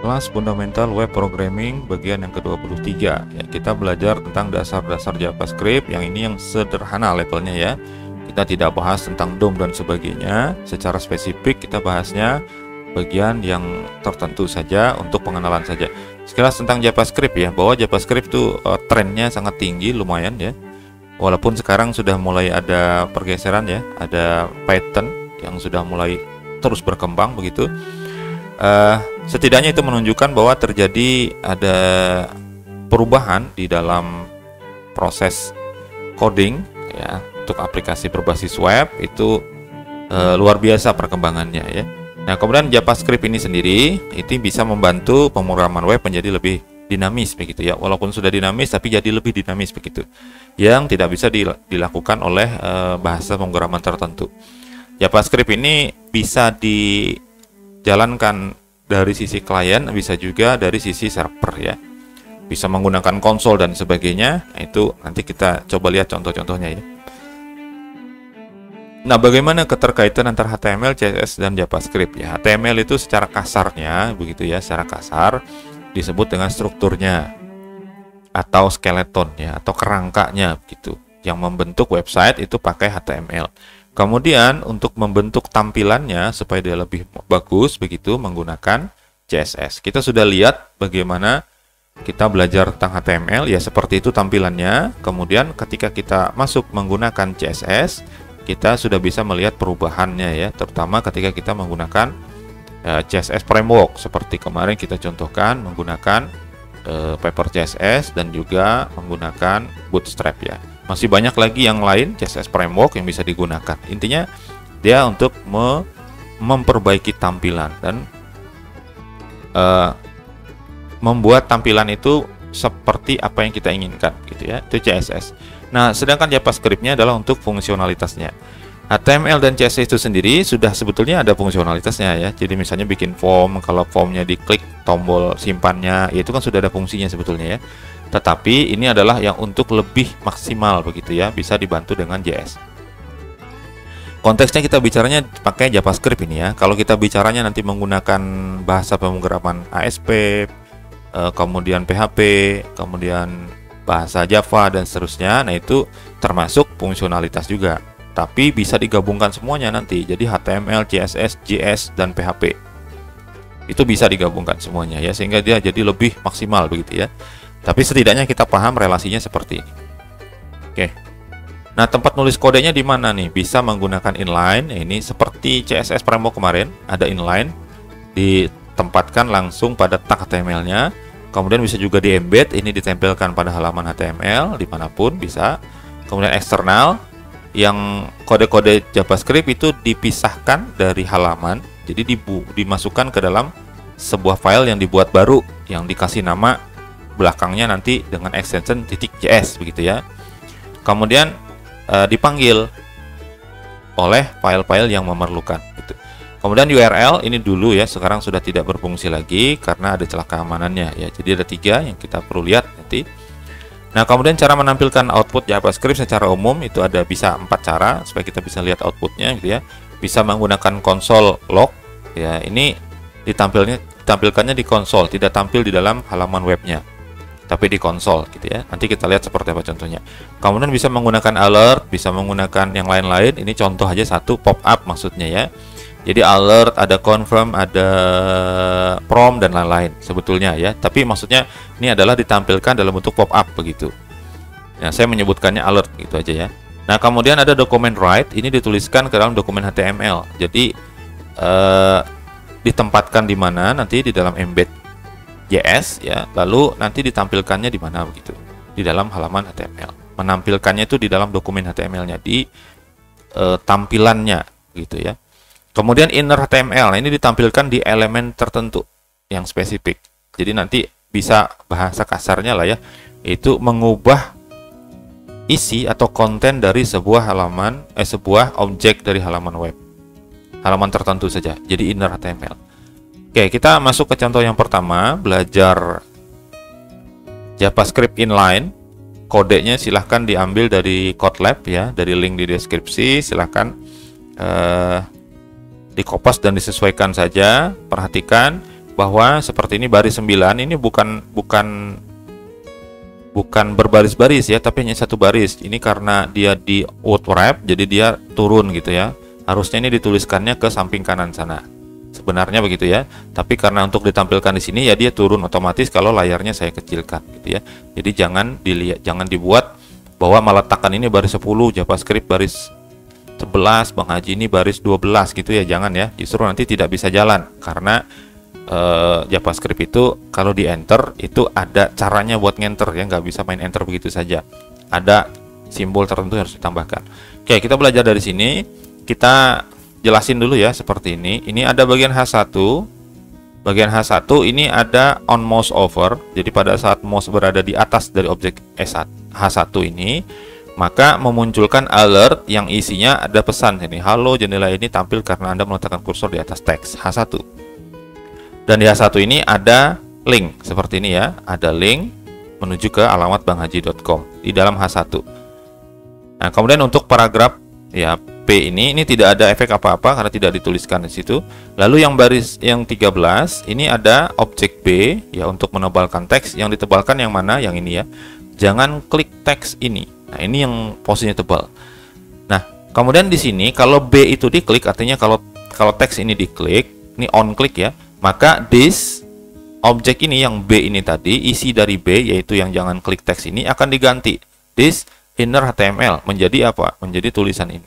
Kelas Fundamental Web Programming bagian yang ke-23 ya, kita belajar tentang dasar-dasar JavaScript yang ini yang sederhana levelnya ya. Kita tidak bahas tentang DOM dan sebagainya secara spesifik, kita bahasnya bagian yang tertentu saja untuk pengenalan saja. Sekilas tentang JavaScript ya, bahwa JavaScript itu trennya sangat tinggi lumayan ya. Walaupun sekarang sudah mulai ada pergeseran ya, ada Python yang sudah mulai terus berkembang begitu. Setidaknya itu menunjukkan bahwa terjadi ada perubahan di dalam proses coding ya, untuk aplikasi berbasis web itu luar biasa perkembangannya ya. Nah, kemudian JavaScript ini sendiri itu bisa membantu pemrograman web menjadi lebih dinamis begitu ya. Walaupun sudah dinamis tapi jadi lebih dinamis begitu, yang tidak bisa dilakukan oleh bahasa pemrograman tertentu. JavaScript ini bisa dijalankan dari sisi klien, bisa juga dari sisi server ya. Bisa menggunakan konsol dan sebagainya. Nah, itu nanti kita coba lihat contoh-contohnya ya. Nah, bagaimana keterkaitan antara HTML, CSS dan JavaScript ya? HTML itu secara kasarnya begitu ya, secara kasar disebut dengan strukturnya atau skeleton ya, atau kerangkanya begitu. Yang membentuk website itu pakai HTML. Kemudian untuk membentuk tampilannya supaya dia lebih bagus begitu menggunakan CSS. Kita sudah lihat bagaimana kita belajar tentang HTML ya, seperti itu tampilannya. Kemudian ketika kita masuk menggunakan CSS, kita sudah bisa melihat perubahannya ya, terutama ketika kita menggunakan CSS framework seperti kemarin kita contohkan menggunakan Paper CSS dan juga menggunakan Bootstrap ya. Masih banyak lagi yang lain CSS framework yang bisa digunakan. Intinya dia untuk memperbaiki tampilan dan membuat tampilan itu seperti apa yang kita inginkan gitu ya. Itu CSS. Nah, sedangkan JavaScript-nya adalah untuk fungsionalitasnya. HTML dan CSS itu sendiri sudah sebetulnya ada fungsionalitasnya ya. Jadi misalnya bikin form, kalau formnya diklik tombol simpannya, ya itu kan sudah ada fungsinya sebetulnya ya. Tetapi ini adalah yang untuk lebih maksimal begitu ya, bisa dibantu dengan JS. Konteksnya kita bicaranya pakai JavaScript ini ya. Kalau kita bicaranya nanti menggunakan bahasa pemrograman ASP, kemudian PHP, kemudian bahasa Java dan seterusnya, nah itu termasuk fungsionalitas juga. Tapi bisa digabungkan semuanya nanti. Jadi HTML, CSS, JS dan PHP itu bisa digabungkan semuanya ya, sehingga dia jadi lebih maksimal begitu ya. Tapi setidaknya kita paham relasinya seperti ini. Oke. Nah, tempat nulis kodenya di mana nih? Bisa menggunakan inline. Ini seperti CSS framework kemarin, ada inline, ditempatkan langsung pada tag HTML-nya. Kemudian bisa juga di embed, ini ditempelkan pada halaman HTML dimanapun bisa. Kemudian eksternal, yang kode-kode JavaScript itu dipisahkan dari halaman, jadi dimasukkan ke dalam sebuah file yang dibuat baru, yang dikasih nama belakangnya nanti dengan extension .js begitu ya. Kemudian dipanggil oleh file-file yang memerlukan gitu. Kemudian URL ini dulu ya, sekarang sudah tidak berfungsi lagi karena ada celah keamanannya ya. Jadi ada 3 yang kita perlu lihat nanti. Nah, kemudian cara menampilkan output JavaScript secara umum itu ada bisa 4 cara supaya kita bisa lihat outputnya gitu ya. Bisa menggunakan konsol log ya, ini ditampilkannya di konsol, tidak tampil di dalam halaman webnya, tapi di konsol gitu ya. Nanti kita lihat seperti apa contohnya. Kemudian bisa menggunakan alert, bisa menggunakan yang lain-lain. Ini contoh aja satu, pop up maksudnya ya. Jadi alert, ada confirm, ada prompt dan lain-lain sebetulnya ya. Tapi maksudnya ini adalah ditampilkan dalam bentuk pop up begitu. Nah, saya menyebutkannya alert gitu aja ya. Nah, kemudian ada document write, ini dituliskan ke dalam dokumen HTML. Jadi ditempatkan di mana nanti di dalam embed JS ya, lalu nanti ditampilkannya di mana begitu, di dalam halaman HTML. Menampilkannya itu di dalam dokumen HTML-nya, di tampilannya gitu ya. Kemudian inner HTML, nah ini ditampilkan di elemen tertentu yang spesifik. Jadi nanti bisa bahasa kasarnya lah ya, itu mengubah isi atau konten dari sebuah halaman, sebuah objek dari halaman web, halaman tertentu saja. Jadi inner HTML. Oke, kita masuk ke contoh yang pertama, belajar JavaScript inline. Kodenya silahkan diambil dari Kotlab ya, dari link di deskripsi. Silahkan dikopas dan disesuaikan saja. Perhatikan bahwa seperti ini baris 9 ini bukan berbaris-baris ya, tapi hanya satu baris. Ini karena dia di word wrap, jadi dia turun gitu ya. Harusnya ini dituliskannya ke samping kanan sana. Sebenarnya begitu ya. Tapi karena untuk ditampilkan di sini ya dia turun otomatis kalau layarnya saya kecilkan gitu ya. Jadi jangan dibuat bahwa meletakkan ini baris 10, JavaScript baris 11, Bang Haji ini baris 12 gitu ya. Jangan ya. Justru nanti tidak bisa jalan karena JavaScript itu kalau di enter itu ada caranya buat ngenter ya, nggak bisa main enter begitu saja, ada simbol tertentu yang harus ditambahkan. Oke, kita belajar dari sini, kita jelasin dulu ya seperti ini. Ini ada bagian H1, bagian H1 ini ada on mouse over, jadi pada saat mouse berada di atas dari objek H1 ini maka memunculkan alert yang isinya ada pesan ini, halo jendela ini tampil karena Anda meletakkan kursor di atas teks H1. Dan di H1 ini ada link seperti ini ya, ada link menuju ke alamat banghaji.com di dalam H1. Nah, kemudian untuk paragraf ya P ini tidak ada efek apa-apa karena tidak dituliskan di situ. Lalu yang baris yang 13 ini ada objek B ya untuk menebalkan teks. Yang ditebalkan yang mana? Yang ini ya. Jangan klik teks ini. Nah, ini yang posisinya tebal. Nah, kemudian di sini kalau B itu diklik artinya kalau teks ini diklik, ini on klik ya. Maka this objek ini yang B ini tadi, isi dari B yaitu yang jangan klik teks ini akan diganti this inner HTML menjadi apa? Menjadi tulisan ini.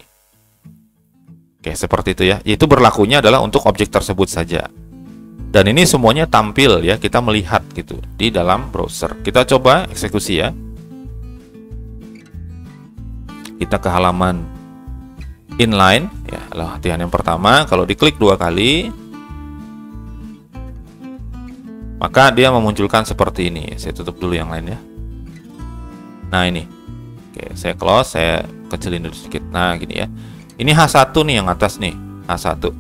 Oke, seperti itu ya. Itu berlakunya adalah untuk objek tersebut saja. Dan ini semuanya tampil ya, kita melihat gitu di dalam browser. Kita coba eksekusi ya. Kita ke halaman inline ya, latihan yang pertama. Kalau diklik 2 kali maka dia memunculkan seperti ini. Saya tutup dulu yang lain ya. Nah ini. Oke, saya close, saya kecilin dulu sedikit. Nah gini ya. Ini H1 nih yang atas nih, H1.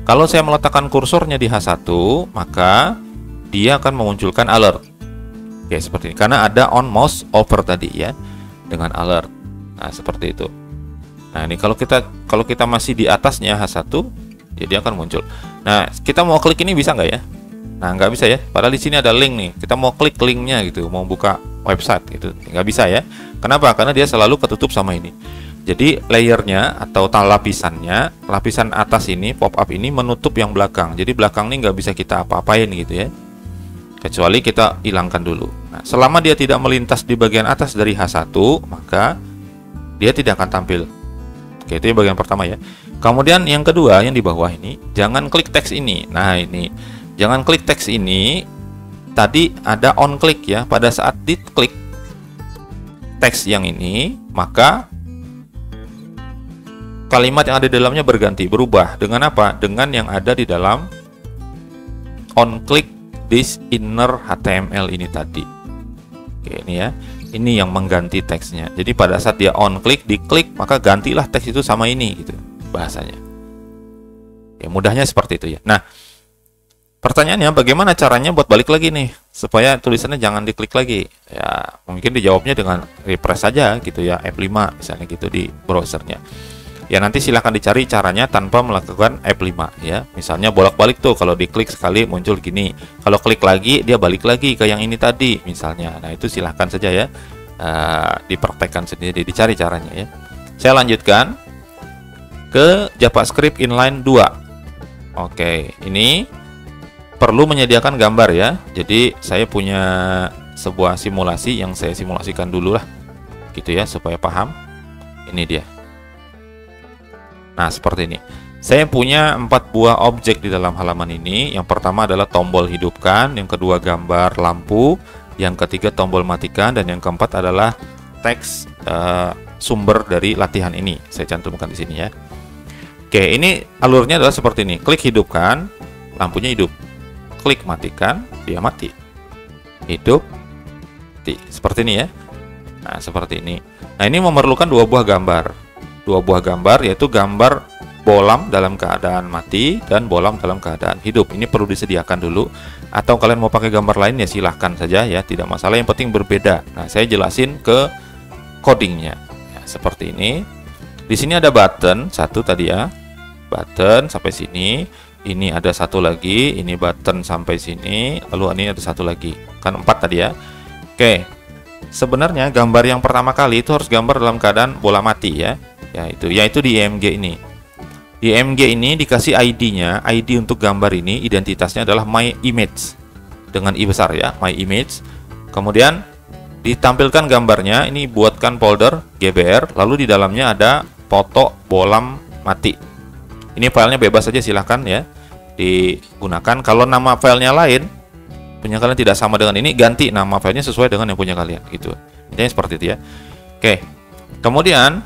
Kalau saya meletakkan kursornya di H1, maka dia akan memunculkan alert. Oke, seperti ini. Karena ada on mouse over tadi ya, dengan alert. Nah, seperti itu. Nah, ini kalau kita masih di atasnya H1, ya dia akan muncul. Nah, kita mau klik ini bisa nggak ya? Nah, nggak bisa ya. Padahal di sini ada link nih. Kita mau klik linknya gitu, mau buka website gitu, nggak bisa ya. Kenapa? Karena dia selalu ketutup sama ini. Jadi layernya atau lapisannya, lapisan atas ini pop up ini menutup yang belakang. Jadi belakang ini nggak bisa kita apa-apain gitu ya. Kecuali kita hilangkan dulu. Nah, selama dia tidak melintas di bagian atas dari H1, maka dia tidak akan tampil. Oke, itu bagian pertama ya. Kemudian yang kedua yang di bawah ini, jangan klik teks ini. Nah, ini. Jangan klik teks ini. Tadi ada on click ya. Pada saat diklik teks yang ini, maka kalimat yang ada di dalamnya berganti, berubah. Dengan apa? Dengan yang ada di dalam on click this inner HTML ini tadi. Oke, ini ya. Ini yang mengganti teksnya. Jadi pada saat dia on click, diklik, maka gantilah teks itu sama ini gitu bahasanya. Ya, mudahnya seperti itu ya. Nah, pertanyaannya bagaimana caranya buat balik lagi nih supaya tulisannya jangan diklik lagi? Ya, mungkin dijawabnya dengan refresh saja gitu ya, F5 misalnya gitu di browsernya. Ya, nanti silahkan dicari caranya tanpa melakukan F5 ya. Misalnya bolak-balik tuh, kalau diklik sekali muncul gini. Kalau klik lagi dia balik lagi ke yang ini tadi misalnya. Nah, itu silahkan saja ya. Dipraktekkan sendiri, dicari caranya ya. Saya lanjutkan ke JavaScript inline 2. Oke, ini perlu menyediakan gambar ya. Jadi saya punya sebuah simulasi yang saya simulasikan dulu lah gitu ya supaya paham. Ini dia. Nah, seperti ini. Saya punya 4 buah objek di dalam halaman ini. Yang pertama adalah tombol hidupkan, yang kedua gambar lampu, yang ketiga tombol matikan, dan yang keempat adalah teks sumber dari latihan ini. Saya cantumkan di sini ya. Oke, ini alurnya adalah seperti ini. Klik hidupkan, lampunya hidup. Klik matikan, dia mati. Hidup, mati. Seperti ini ya. Nah, seperti ini. Nah, ini memerlukan 2 buah gambar. 2 buah gambar, yaitu gambar bolam dalam keadaan mati dan bolam dalam keadaan hidup. Ini perlu disediakan dulu. Atau kalian mau pakai gambar lain ya silahkan saja ya, tidak masalah. Yang penting berbeda. Nah, saya jelasin ke codingnya. Ya, seperti ini. Di sini ada button 1 tadi ya. Button sampai sini. ini ada satu lagi, ini button sampai sini, lalu ini ada satu lagi, kan 4 tadi ya. Oke, sebenarnya gambar yang pertama kali itu harus gambar dalam keadaan bola mati ya, yaitu di IMG ini. Di IMG ini dikasih ID-nya, ID untuk gambar ini identitasnya adalah my image dengan I besar ya, my image. Kemudian ditampilkan gambarnya, ini buatkan folder GBR, lalu di dalamnya ada foto bola mati. Ini filenya bebas saja, silahkan ya digunakan. Kalau nama filenya lain, punya kalian tidak sama dengan ini, ganti nama filenya sesuai dengan yang punya kalian gitu. Intinya seperti itu ya. Oke, kemudian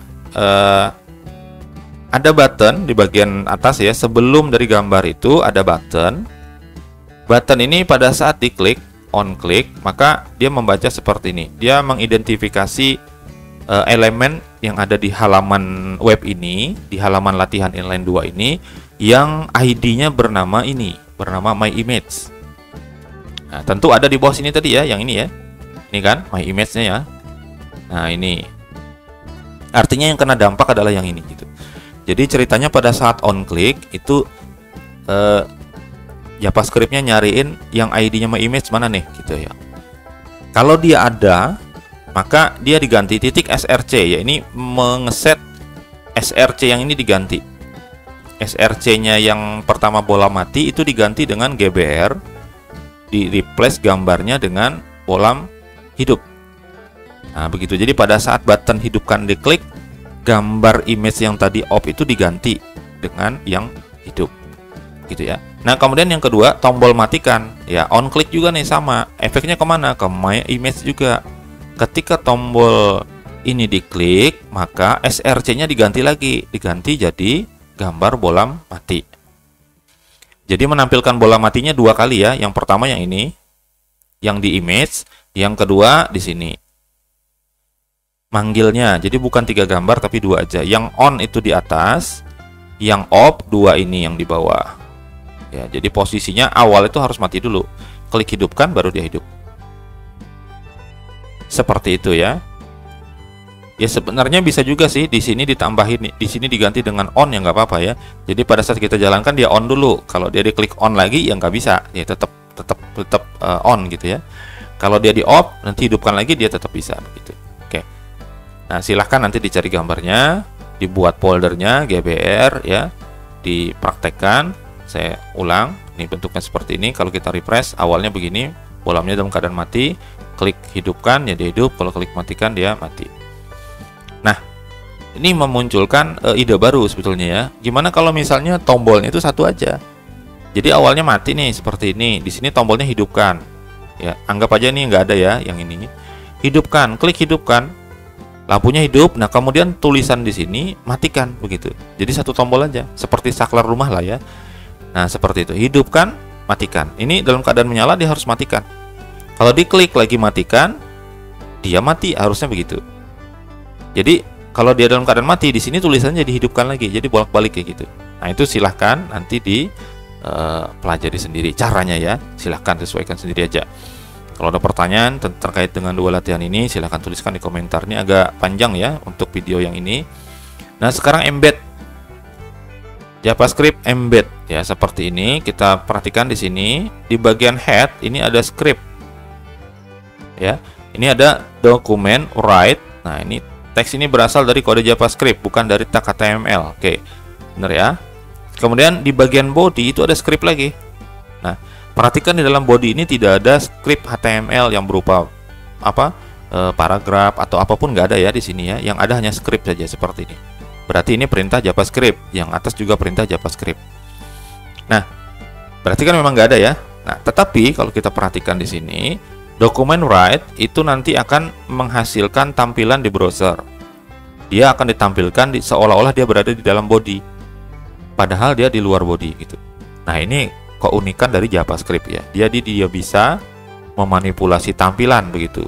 ada button di bagian atas ya, sebelum dari gambar itu ada button. Button ini pada saat diklik, on klik, maka dia membaca seperti ini. Dia mengidentifikasi elemen yang ada di halaman web ini, di halaman latihan inline 2 ini, yang ID-nya bernama ini, bernama my image. Nah, tentu ada di bawah sini tadi ya, yang ini ya. Ini kan my image-nya ya. Nah, ini. Artinya yang kena dampak adalah yang ini gitu. Jadi ceritanya pada saat on click itu JavaScript-nya nyariin yang ID-nya my image mana nih gitu ya. Kalau dia ada, maka dia diganti titik src ya, ini mengeset src yang ini diganti. src-nya yang pertama bola mati itu diganti dengan GBR, di replace gambarnya dengan bola hidup. Nah, begitu. Jadi pada saat button hidupkan diklik, gambar image yang tadi off itu diganti dengan yang hidup gitu ya. Nah, kemudian yang kedua, tombol matikan ya, on click juga nih sama, efeknya kemana? Ke my image juga. Ketika tombol ini diklik, maka src-nya diganti lagi, diganti jadi gambar bola mati. Jadi menampilkan bola matinya dua kali ya, yang pertama yang ini, yang di image, yang kedua di sini. Manggilnya, jadi bukan 3 gambar tapi 2 aja. Yang on itu di atas, yang off 2 ini yang di bawah. Ya, jadi posisinya awal itu harus mati dulu. Klik hidupkan baru dia hidup. Seperti itu ya. Ya sebenarnya bisa juga sih di sini ditambahin, di sini diganti dengan on ya nggak apa-apa ya. Jadi pada saat kita jalankan dia on dulu. Kalau dia diklik on lagi ya nggak bisa. Ya tetap on gitu ya. Kalau dia di off nanti hidupkan lagi dia tetap bisa begitu. Nah, silahkan nanti dicari gambarnya, dibuat foldernya GBR ya, dipraktekkan. Saya ulang, ini bentuknya seperti ini. Kalau kita refresh, awalnya begini, bolamnya dalam keadaan mati, klik hidupkan ya dia hidup, kalau klik matikan dia mati. Nah, ini memunculkan ide baru sebetulnya ya. Gimana kalau misalnya tombolnya itu satu aja? Jadi awalnya mati nih seperti ini, di sini tombolnya hidupkan. Ya, anggap aja ini nggak ada ya, yang ini. Hidupkan, klik hidupkan. Lampunya hidup, nah kemudian tulisan di sini matikan begitu. Jadi satu tombol aja, seperti saklar rumah lah ya. Nah seperti itu, hidupkan, matikan. Ini dalam keadaan menyala dia harus matikan. Kalau diklik lagi matikan, dia mati, harusnya begitu. Jadi kalau dia dalam keadaan mati, di sini tulisannya dihidupkan lagi, jadi bolak-balik kayak gitu. Nah itu silahkan nanti pelajari sendiri caranya ya. Silahkan sesuaikan sendiri aja. Kalau ada pertanyaan terkait dengan dua latihan ini, silahkan tuliskan di komentar. Ini agak panjang ya untuk video yang ini. Nah, sekarang embed JavaScript embed ya, seperti ini. Kita perhatikan di sini di bagian head ini ada script. Ya, ini ada dokumen write. Nah, ini teks ini berasal dari kode JavaScript, bukan dari tag HTML. Oke, benar ya. Kemudian di bagian body itu ada script lagi. Nah, perhatikan di dalam body ini tidak ada script HTML yang berupa paragraf atau apapun, nggak ada ya di sini ya. Yang ada hanya script saja seperti ini. Berarti ini perintah JavaScript. Yang atas juga perintah JavaScript. Nah, berarti kan memang nggak ada ya. Nah, tetapi kalau kita perhatikan di sini, dokumen write itu nanti akan menghasilkan tampilan di browser. Dia akan ditampilkan seolah-olah dia berada di dalam body, padahal dia di luar body gitu. Nah, ini keunikan dari JavaScript ya. Jadi dia bisa memanipulasi tampilan begitu.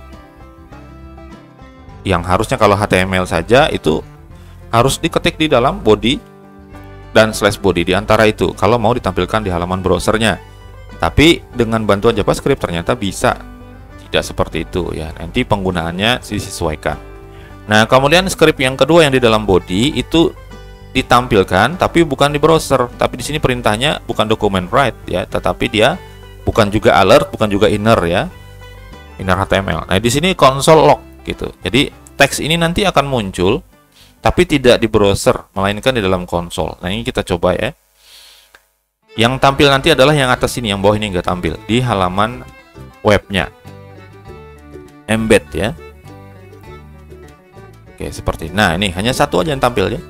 Yang harusnya kalau HTML saja itu harus diketik di dalam body dan slash body di antara itu kalau mau ditampilkan di halaman browsernya. Tapi dengan bantuan JavaScript ternyata bisa tidak seperti itu ya. Nanti penggunaannya disesuaikan. Nah, kemudian script yang kedua yang di dalam body itu ditampilkan tapi bukan di browser. Tapi di sini perintahnya bukan document write ya, tetapi dia bukan juga alert, bukan juga inner ya. Inner HTML. Nah, di sini console log gitu. Jadi teks ini nanti akan muncul tapi tidak di browser, melainkan di dalam konsol. Nah, ini kita coba ya. Yang tampil nanti adalah yang atas ini, yang bawah ini nggak tampil di halaman webnya. Embed ya. Oke, seperti ini. Nah, ini hanya satu aja yang tampil ya.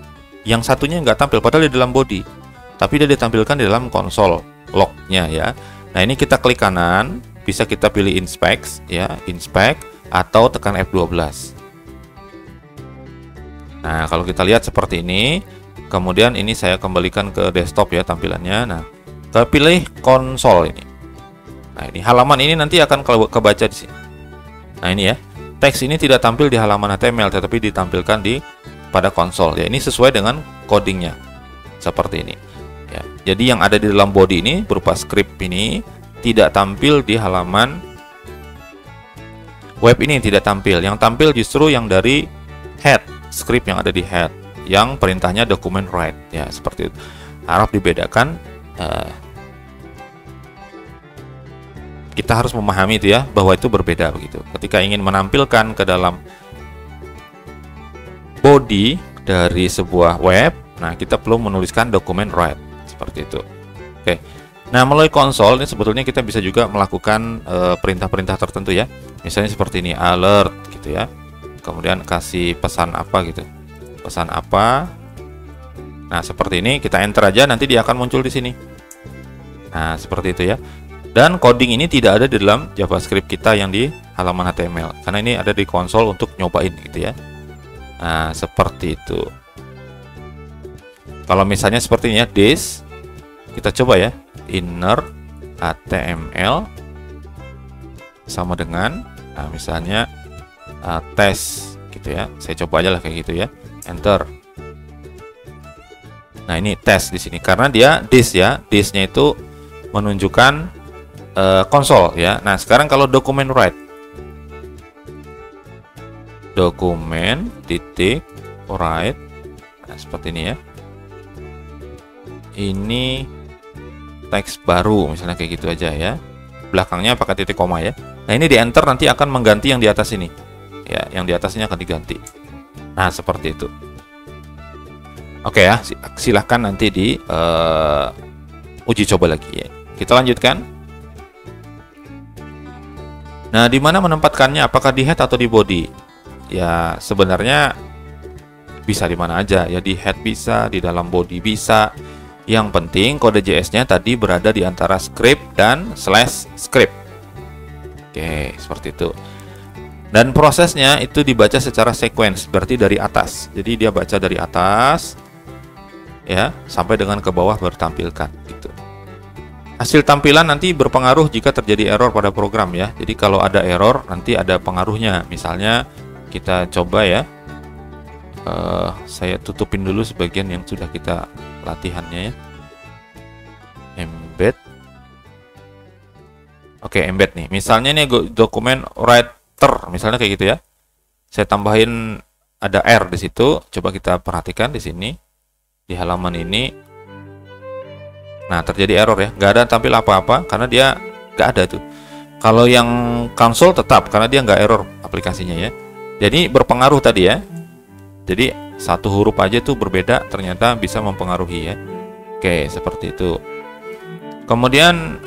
Yang satunya nggak tampil, padahal di dalam body. Tapi dia ditampilkan di dalam konsol lognya ya. Nah, ini kita klik kanan, bisa kita pilih inspect ya, inspect atau tekan F12. Nah, kalau kita lihat seperti ini, kemudian ini saya kembalikan ke desktop ya tampilannya. Nah, kita pilih konsol ini. Nah, ini halaman ini nanti akan kebaca di sini. Nah, ini ya. Teks ini tidak tampil di halaman HTML tetapi ditampilkan pada konsol. Ya, ini sesuai dengan codingnya. Seperti ini. Ya. Jadi yang ada di dalam body ini berupa script ini tidak tampil di halaman web ini, tidak tampil. Yang tampil justru yang dari head, script yang ada di head, yang perintahnya document write ya, seperti itu. Harap dibedakan. Kita harus memahami itu ya, bahwa itu berbeda begitu. Ketika ingin menampilkan ke dalam body dari sebuah web, nah kita perlu menuliskan document write seperti itu. Oke. Nah, melalui konsol ini sebetulnya kita bisa juga melakukan perintah-perintah tertentu ya. Misalnya seperti ini, alert gitu ya. Kemudian kasih pesan apa gitu. Pesan apa. Nah, seperti ini kita enter aja, nanti dia akan muncul di sini. Nah, seperti itu ya. Dan coding ini tidak ada di dalam JavaScript kita yang di halaman HTML, karena ini ada di konsol untuk nyobain gitu ya. Nah, seperti itu. Kalau misalnya seperti ini ya, this, kita coba ya, inner HTML sama dengan, nah misalnya test gitu ya. Saya coba aja lah kayak gitu ya, enter. Nah, ini test di sini karena dia this ya, this-nya itu menunjukkan konsol ya. Nah, sekarang kalau document write, dokumen titik write, nah, seperti ini ya. Ini teks baru misalnya kayak gitu aja ya. Belakangnya pakai titik koma ya. Nah, ini di enter nanti akan mengganti yang di atas ini. Ya, yang di atasnya akan diganti. Nah, seperti itu. Oke ya, silahkan nanti di uji coba lagi ya. Kita lanjutkan. Nah, di mana menempatkannya? Apakah di head atau di body? Ya, sebenarnya bisa di mana aja. Ya, di head bisa, di dalam body bisa. Yang penting kode JS-nya tadi berada di antara script dan /script. Oke, seperti itu. Dan prosesnya itu dibaca secara sequence, berarti dari atas. Jadi dia baca dari atas ya, sampai dengan ke bawah bertampilkan gitu. Hasil tampilan nanti berpengaruh jika terjadi error pada program ya. Jadi kalau ada error nanti ada pengaruhnya. Misalnya kita coba ya, saya tutupin dulu sebagian yang sudah kita latihannya ya. Embed. Oke, embed nih. Misalnya nih dokumen writer, misalnya kayak gitu ya. Saya tambahin ada R di situ. Coba kita perhatikan di sini di halaman ini. Nah, terjadi error ya, nggak ada tampil apa-apa karena dia nggak ada tuh. Kalau yang konsol tetap karena dia nggak error aplikasinya ya. Jadi berpengaruh tadi ya. Jadi satu huruf aja tuh berbeda ternyata bisa mempengaruhi ya. Oke, seperti itu. Kemudian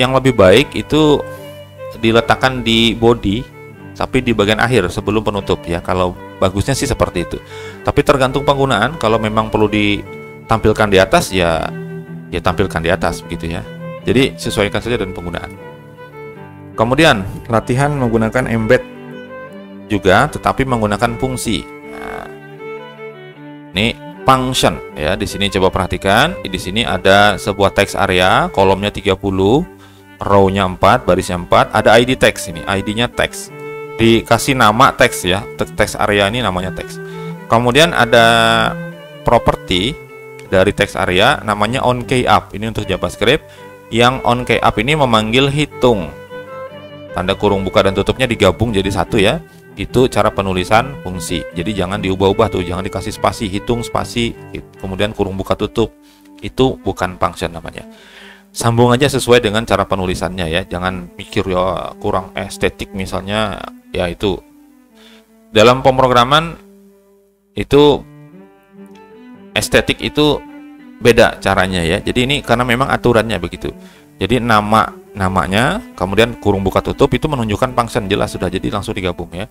yang lebih baik itu diletakkan di body tapi di bagian akhir sebelum penutup ya. Kalau bagusnya sih seperti itu. Tapi tergantung penggunaan. Kalau memang perlu ditampilkan di atas ya tampilkan di atas begitu ya. Jadi sesuaikan saja dengan penggunaan. Kemudian latihan menggunakan embed juga tetapi menggunakan fungsi. Nah, ini function ya. Di sini coba perhatikan, di sini ada sebuah text area, kolomnya 30, row-nya 4, barisnya 4, ada ID text ini, ID-nya text. Dikasih nama text ya. Text area ini namanya text. Kemudian ada property dari text area namanya onKeyUp. Ini untuk JavaScript. Yang onKeyUp ini memanggil hitung. Tanda kurung buka dan tutupnya digabung jadi satu ya. Itu cara penulisan fungsi. Jadi jangan diubah-ubah tuh, jangan dikasih spasi, hitung spasi, kemudian kurung buka tutup. Itu bukan function namanya. Sambung aja sesuai dengan cara penulisannya ya. Jangan mikir ya kurang estetik misalnya, ya itu. Dalam pemrograman itu estetik itu beda caranya ya. Jadi ini karena memang aturannya begitu. Jadi namanya, kemudian kurung buka tutup itu menunjukkan function, jelas sudah, jadi langsung digabung ya.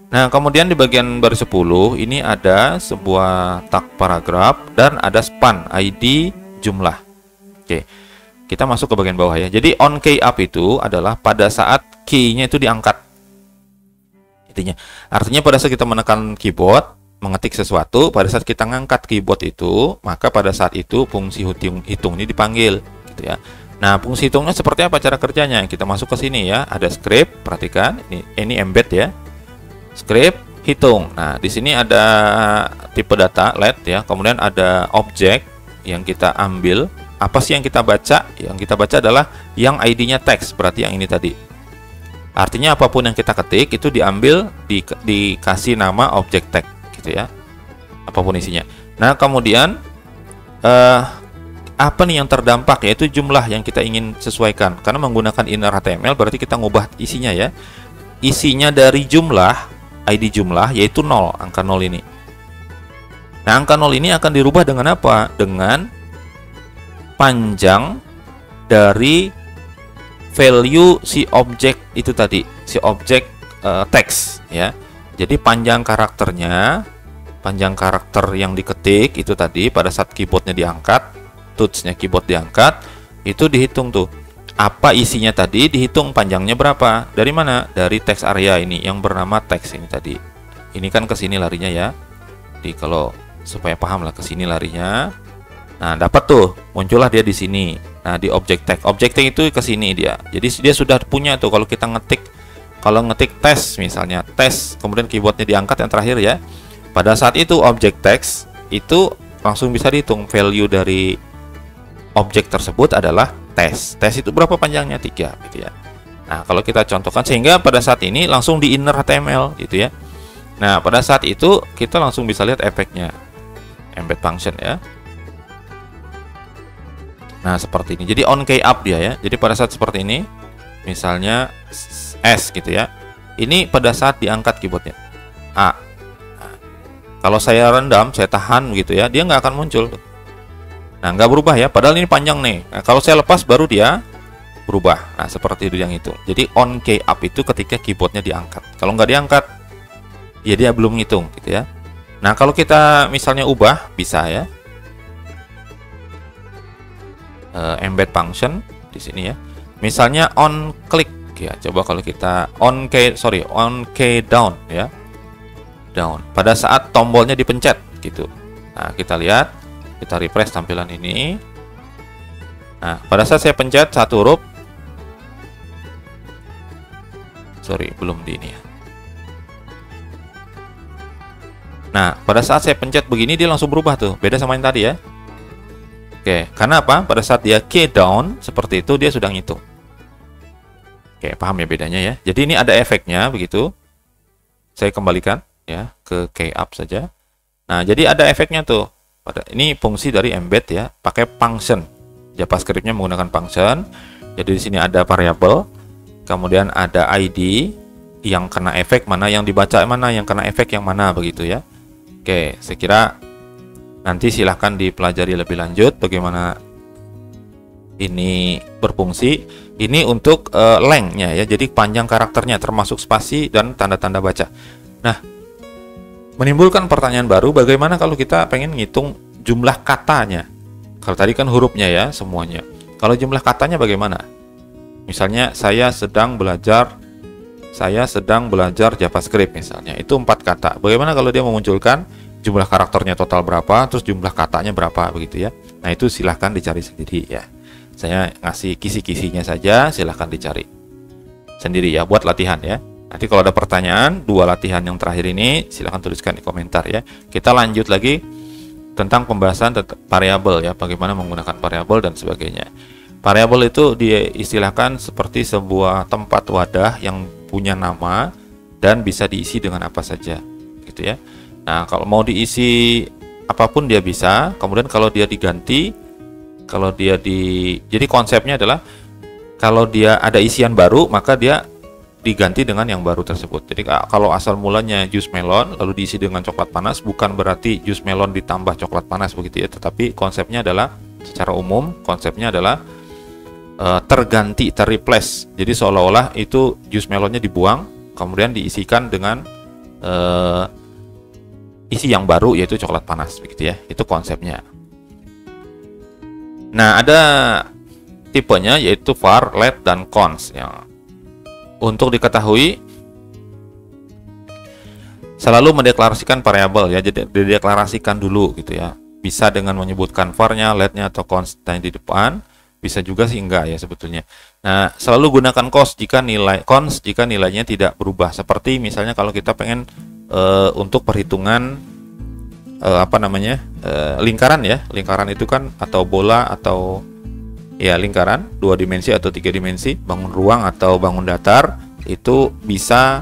Nah, kemudian di bagian baris 10 ini ada sebuah tag paragraf dan ada span ID jumlah. Oke. Kita masuk ke bagian bawah ya. Jadi on key up itu adalah pada saat key-nya itu diangkat. Artinya pada saat kita menekan keyboard, mengetik sesuatu, pada saat kita ngangkat keyboard itu, maka pada saat itu fungsi hitung ini dipanggil gitu ya. Nah, fungsi hitungnya seperti apa cara kerjanya? Kita masuk ke sini ya, ada script, perhatikan, ini embed ya. Script, hitung. Nah, di sini ada tipe data, let ya, kemudian ada objek yang kita ambil. Apa sih yang kita baca? Yang kita baca adalah yang ID-nya teks, berarti yang ini tadi. Artinya apapun yang kita ketik itu diambil, dikasih nama objek tag gitu ya. Apapun isinya. Nah, kemudian apa nih yang terdampak, yaitu jumlah yang kita ingin sesuaikan. Karena menggunakan inner HTML berarti kita ngubah isinya ya. Isinya dari jumlah, ID jumlah yaitu 0, angka 0 ini. Nah, angka 0 ini akan dirubah dengan apa? Dengan panjang dari value si objek itu tadi, si objek teks ya. Jadi panjang karakternya, panjang karakter yang diketik itu tadi pada saat keyboardnya diangkat, touch-nya keyboard diangkat, itu dihitung tuh. Apa isinya tadi, dihitung panjangnya berapa. Dari mana? Dari text area ini yang bernama teks ini tadi. Ini kan ke sini larinya ya. Jadi kalau supaya paham lah, ke sini larinya. Nah, dapat tuh, muncullah dia di sini. Nah, di objek tag. Objek tag itu ke sini dia. Jadi dia sudah punya tuh kalau kita ngetik, kalau ngetik tes misalnya, tes, kemudian keyboardnya diangkat yang terakhir ya. Pada saat itu objek teks itu langsung bisa dihitung, value dari objek tersebut adalah tes. Tes itu berapa panjangnya? 3 gitu ya. Nah, kalau kita contohkan sehingga pada saat ini langsung di inner HTML gitu ya. Nah, pada saat itu kita langsung bisa lihat efeknya. Embed function ya. Nah, seperti ini. Jadi on key up dia ya. Jadi pada saat seperti ini, misalnya S gitu ya. Ini pada saat diangkat keyboardnya. A. Nah, kalau saya rendam, saya tahan gitu ya, dia nggak akan muncul. Nah, nggak berubah ya, padahal ini panjang nih. Nah, kalau saya lepas baru dia berubah. Nah, seperti itu yang itu. Jadi on key up itu ketika keyboardnya diangkat. Kalau nggak diangkat, ya dia belum ngitung gitu ya. Nah, kalau kita misalnya ubah, bisa ya. Embed function di sini ya. Misalnya on click ya. Coba kalau kita on key down ya. Down. Pada saat tombolnya dipencet gitu. Nah, kita lihat. Kita refresh tampilan ini. Nah, pada saat saya pencet satu huruf, belum di ini ya. Nah, pada saat saya pencet begini dia langsung berubah tuh, beda sama yang tadi ya. Oke, karena apa? Pada saat dia key down seperti itu dia sudah ngitung. Oke, paham ya bedanya ya. Jadi ini ada efeknya begitu. Saya kembalikan ya ke key up saja. Nah, jadi ada efeknya tuh. Ini fungsi dari embed ya, pakai function. JavaScript-nya menggunakan function. Jadi di sini ada variabel, kemudian ada ID yang kena efek mana, yang dibaca mana, yang kena efek yang mana begitu ya. Oke, saya kira nanti silahkan dipelajari lebih lanjut bagaimana ini berfungsi. Ini untuk length-nya ya, jadi panjang karakternya termasuk spasi dan tanda-tanda baca. Nah, menimbulkan pertanyaan baru, bagaimana kalau kita pengen ngitung jumlah katanya? Kalau tadi kan hurufnya ya semuanya. Kalau jumlah katanya bagaimana? Misalnya saya sedang belajar JavaScript misalnya. Itu 4 kata. Bagaimana kalau dia memunculkan jumlah karakternya total berapa, terus jumlah katanya berapa begitu ya. Nah, itu silahkan dicari sendiri ya. Saya ngasih kisi-kisinya saja, silahkan dicari sendiri ya buat latihan ya. Nanti kalau ada pertanyaan, 2 latihan yang terakhir ini silahkan tuliskan di komentar ya. Kita lanjut lagi tentang pembahasan variabel ya, bagaimana menggunakan variabel dan sebagainya. Variabel itu diistilahkan seperti sebuah tempat wadah yang punya nama dan bisa diisi dengan apa saja gitu ya. Nah, kalau mau diisi apapun dia bisa. Kemudian kalau dia diganti, jadi konsepnya adalah kalau dia ada isian baru maka dia diganti dengan yang baru tersebut. Jadi kalau asal mulanya jus melon lalu diisi dengan coklat panas, bukan berarti jus melon ditambah coklat panas begitu ya, tetapi konsepnya adalah secara umum konsepnya adalah terganti, terreplace. Jadi seolah-olah itu jus melonnya dibuang, kemudian diisikan dengan isi yang baru yaitu coklat panas begitu ya. Itu konsepnya. Nah, ada tipenya yaitu var, let, dan cons ya. Untuk diketahui, selalu mendeklarasikan variabel ya, jadi dideklarasikan dulu gitu ya. Bisa dengan menyebutkan var-nya, let-nya atau constant di depan, bisa juga sih enggak ya sebetulnya. Nah, selalu gunakan cons jika nilainya tidak berubah. Seperti misalnya kalau kita pengen untuk perhitungan lingkaran ya. Lingkaran itu kan atau bola atau ya lingkaran 2 dimensi atau 3 dimensi, bangun ruang atau bangun datar, itu bisa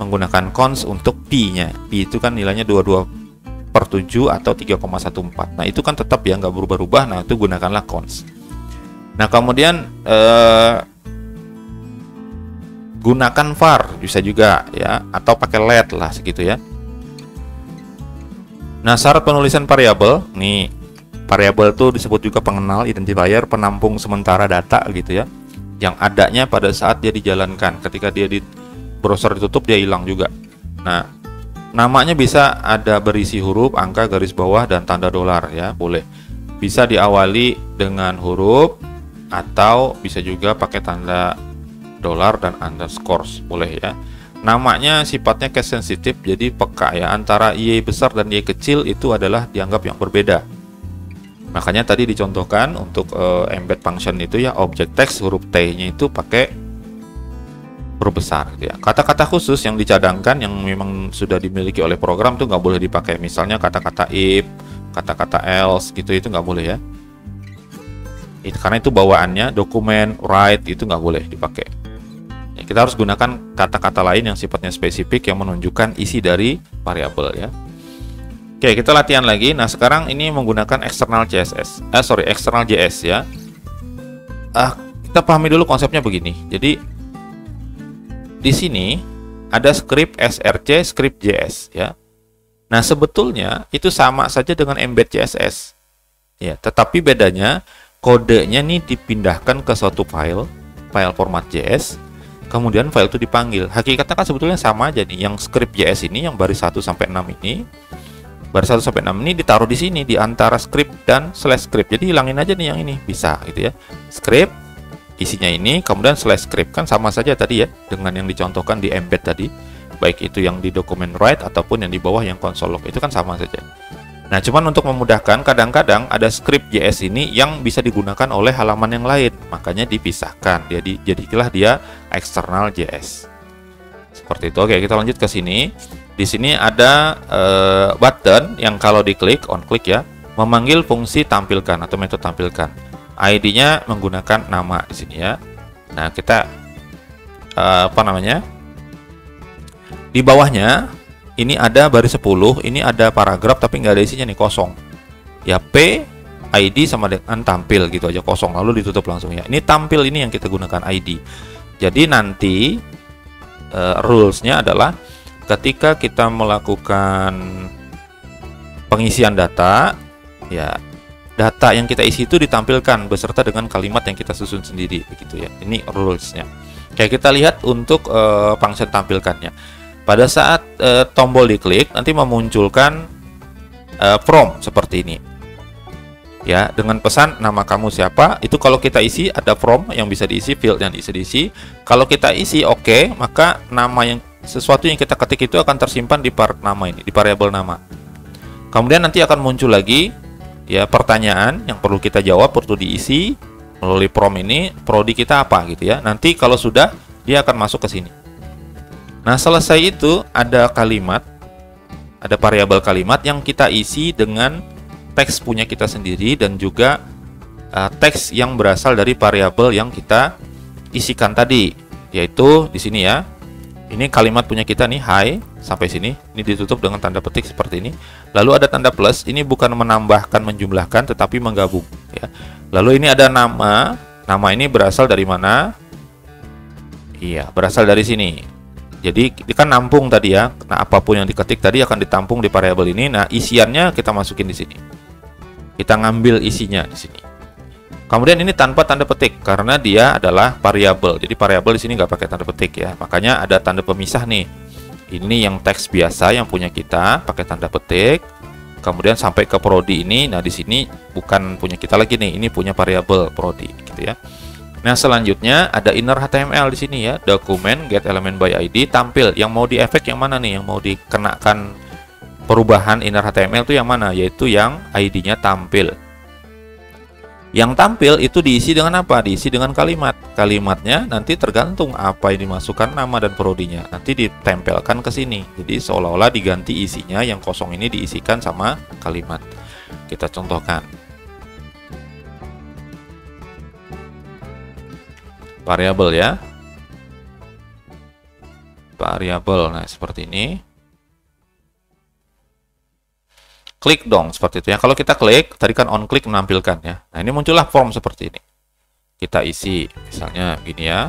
menggunakan cons untuk pi-nya. Pi itu kan nilainya 22/7 atau 3,14. Nah, itu kan tetap ya nggak berubah-ubah. Nah, itu gunakanlah cons. Nah, kemudian gunakan var bisa juga ya, atau pakai let lah segitu ya. Nah, syarat penulisan variabel nih. Variabel itu disebut juga pengenal, identifier, penampung sementara data gitu ya, yang adanya pada saat dia dijalankan. Ketika dia di browser ditutup dia hilang juga. Nah, namanya bisa ada berisi huruf, angka, garis bawah, dan tanda dolar ya, boleh. Bisa diawali dengan huruf atau bisa juga pakai tanda dolar dan underscore, boleh ya. Namanya sifatnya case sensitif, jadi peka ya, antara Y besar dan Y kecil itu adalah dianggap yang berbeda. Makanya tadi dicontohkan untuk embed function itu ya, object text huruf T-nya itu pakai huruf besar gitu ya. Kata-kata khusus yang dicadangkan yang memang sudah dimiliki oleh program tuh nggak boleh dipakai. Misalnya kata-kata if, kata-kata else gitu, itu nggak boleh ya. Karena itu bawaannya dokumen, write itu nggak boleh dipakai. Ya, kita harus gunakan kata-kata lain yang sifatnya spesifik yang menunjukkan isi dari variabel ya. Oke, kita latihan lagi. Nah, sekarang ini menggunakan external JS ya. Kita pahami dulu konsepnya begini. Jadi di sini ada script src, script JS ya. Nah, sebetulnya itu sama saja dengan embed CSS. Ya, tetapi bedanya kodenya nih dipindahkan ke suatu file format JS. Kemudian file itu dipanggil. Hakikatnya kan sebetulnya sama aja nih. Yang script JS ini yang baris 1 sampai 6 ini, baris 1 sampai 6 ini ditaruh di sini di antara script dan slash script. Jadi hilangin aja nih yang ini, bisa gitu ya. Script isinya ini, kemudian slash script, kan sama saja tadi ya dengan yang dicontohkan di embed tadi. Baik itu yang di dokumen write ataupun yang di bawah yang console log, itu kan sama saja. Nah, cuman untuk memudahkan kadang-kadang ada script JS ini yang bisa digunakan oleh halaman yang lain. Makanya dipisahkan. Jadilah dia external JS. Seperti itu. Oke, kita lanjut ke sini. Di sini ada button yang kalau diklik, on click ya, memanggil fungsi tampilkan atau metode tampilkan. ID-nya menggunakan nama di sini ya. Nah, kita di bawahnya ini ada baris 10, ini ada paragraf tapi nggak ada isinya nih, kosong. Ya, P ID sama dengan tampil gitu aja, kosong, lalu ditutup langsung ya. Ini tampil ini yang kita gunakan ID. Jadi nanti rules-nya adalah ketika kita melakukan pengisian data, ya data yang kita isi itu ditampilkan beserta dengan kalimat yang kita susun sendiri begitu ya. Ini rules-nya. Kayak kita lihat untuk function tampilkannya. Pada saat tombol diklik nanti memunculkan from seperti ini. Ya, dengan pesan nama kamu siapa, itu kalau kita isi ada from yang bisa diisi, field yang bisa diisi. Kalau kita isi oke, maka nama yang sesuatu yang kita ketik itu akan tersimpan di part nama ini, di variabel nama. Kemudian nanti akan muncul lagi ya pertanyaan yang perlu kita jawab, perlu diisi melalui from ini, prodi kita apa gitu ya. Nanti kalau sudah, dia akan masuk ke sini. Nah, selesai itu ada kalimat, ada variabel kalimat yang kita isi dengan teks punya kita sendiri dan juga teks yang berasal dari variabel yang kita isikan tadi, yaitu di sini ya. Ini kalimat punya kita nih, hi, sampai sini. Ini ditutup dengan tanda petik seperti ini. Lalu ada tanda plus, ini bukan menambahkan, menjumlahkan, tetapi menggabung. Ya. Lalu ini ada nama. Nama ini berasal dari mana? Iya, berasal dari sini. Jadi kan nampung tadi ya. Nah, apapun yang diketik tadi akan ditampung di variabel ini. Nah, isiannya kita masukin di sini. Kita ngambil isinya di sini. Kemudian ini tanpa tanda petik karena dia adalah variabel. Jadi variabel di sini nggak pakai tanda petik ya. Makanya ada tanda pemisah nih. Ini yang teks biasa yang punya kita pakai tanda petik. Kemudian sampai ke prodi ini. Nah, di sini bukan punya kita lagi nih. Ini punya variabel prodi gitu ya. Nah, selanjutnya ada inner HTML di sini ya. Dokumen get element by ID tampil. Yang mau di efek yang mana nih? Yang mau dikenakan perubahan inner HTML itu yang mana? Yaitu yang ID-nya tampil. Yang tampil itu diisi dengan apa? Diisi dengan kalimat. Kalimatnya nanti tergantung apa yang dimasukkan nama dan prodinya. Nanti ditempelkan ke sini. Jadi seolah-olah diganti isinya, yang kosong ini diisikan sama kalimat. Kita contohkan. Variabel ya. Variabel. Nah, seperti ini. Klik dong seperti itu ya. Kalau kita klik, tadi kan on click menampilkan ya. Nah, ini muncullah form seperti ini. Kita isi misalnya gini ya.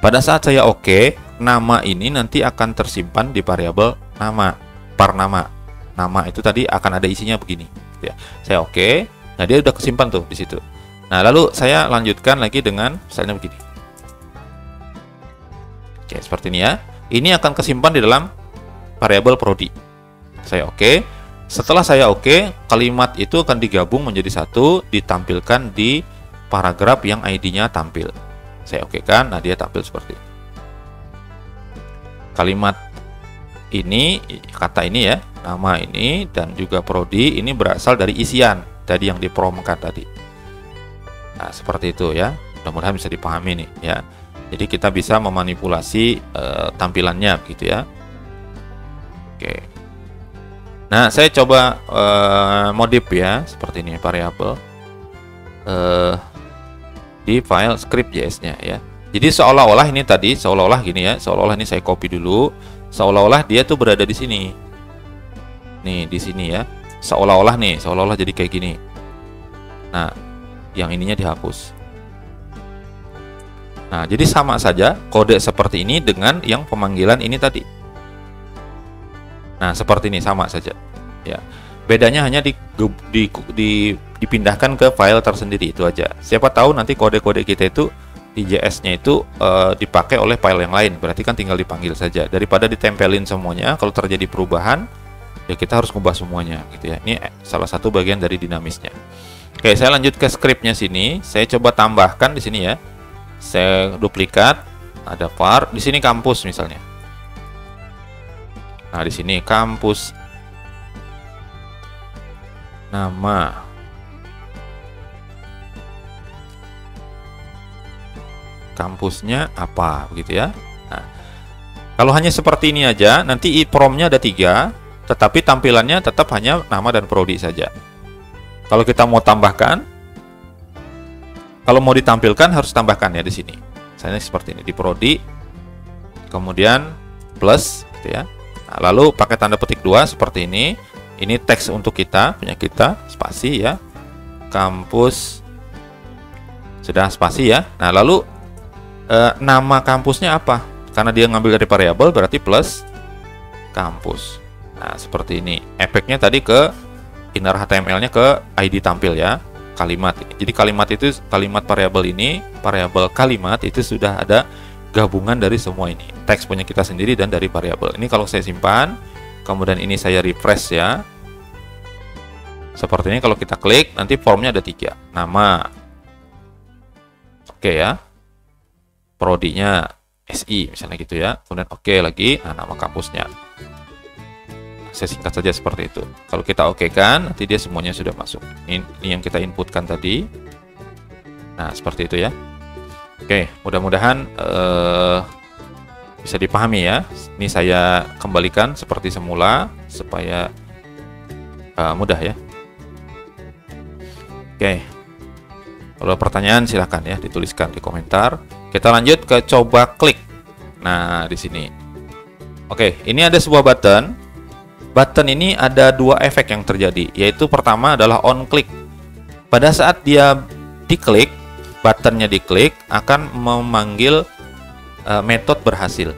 Pada saat saya oke, nama ini nanti akan tersimpan di variabel nama, par nama. Nama itu tadi akan ada isinya begini gitu ya. Saya oke. Nah, dia udah kesimpan tuh di situ. Nah, lalu saya lanjutkan lagi dengan misalnya begini. Oke, seperti ini ya. Ini akan kesimpan di dalam variabel prodi. Saya oke. Setelah saya oke, kalimat itu akan digabung menjadi satu, ditampilkan di paragraf yang ID-nya tampil. Saya oke kan, nah dia tampil seperti ini. Kalimat ini, kata ini ya, nama ini dan juga prodi ini berasal dari isian tadi yang dipromkan tadi. Nah, seperti itu ya. Mudah-mudahan bisa dipahami nih ya. Jadi kita bisa memanipulasi tampilannya gitu ya. Oke. Nah, saya coba modif ya, seperti ini variabel di file script.js-nya ya. Jadi seolah-olah ini tadi, seolah-olah gini ya, seolah-olah ini saya copy dulu, seolah-olah dia tuh berada di sini. Nih, di sini ya. Seolah-olah nih, seolah-olah jadi kayak gini. Nah, yang ininya dihapus. Nah, jadi sama saja kode seperti ini dengan yang pemanggilan ini tadi. Nah, seperti ini sama saja. Ya. Bedanya hanya dipindahkan ke file tersendiri itu aja. Siapa tahu nanti kode-kode kita itu di JS-nya itu dipakai oleh file yang lain. Berarti kan tinggal dipanggil saja. Daripada ditempelin semuanya, kalau terjadi perubahan, ya kita harus ngubah semuanya gitu ya. Ini salah satu bagian dari dinamisnya. Oke, saya lanjut ke script-nya sini. Saya coba tambahkan di sini ya. Saya duplikat, ada var, di sini kampus misalnya. Nah, di sini kampus nama. Kampusnya apa begitu ya. Nah, kalau hanya seperti ini aja, nanti promnya ada 3, tetapi tampilannya tetap hanya nama dan prodi saja. Kalau kita mau tambahkan, kalau mau ditampilkan harus tambahkan ya di sini. Misalnya seperti ini di prodi, kemudian plus gitu ya. Nah, lalu pakai tanda petik 2 seperti ini. Ini teks untuk kita, punya kita, spasi ya. Kampus sudah spasi ya. Nah, lalu nama kampusnya apa? Karena dia ngambil dari variabel berarti plus kampus. Nah, seperti ini. Efeknya tadi ke inner HTML-nya ke ID tampil ya. Kalimat. Jadi kalimat itu, kalimat variabel ini, variabel kalimat itu sudah ada gabungan dari semua ini. Teks punya kita sendiri dan dari variabel. Ini kalau saya simpan, kemudian ini saya refresh ya. Seperti ini kalau kita klik, nanti formnya ada 3. Nama. Oke ya. Prodinya SI misalnya gitu ya. Kemudian oke lagi, nah nama kampusnya. Saya singkat saja seperti itu. Kalau kita oke kan, nanti dia semuanya sudah masuk. Ini yang kita inputkan tadi. Nah, seperti itu ya. Oke, mudah-mudahan bisa dipahami ya. Ini saya kembalikan seperti semula supaya mudah ya. Oke, kalau ada pertanyaan silahkan ya dituliskan di komentar. Kita lanjut ke coba klik. Nah, di sini. Oke, ini ada sebuah button. Button ini ada dua efek yang terjadi, yaitu pertama adalah on click. Pada saat dia diklik, buttonnya diklik akan memanggil metode berhasil.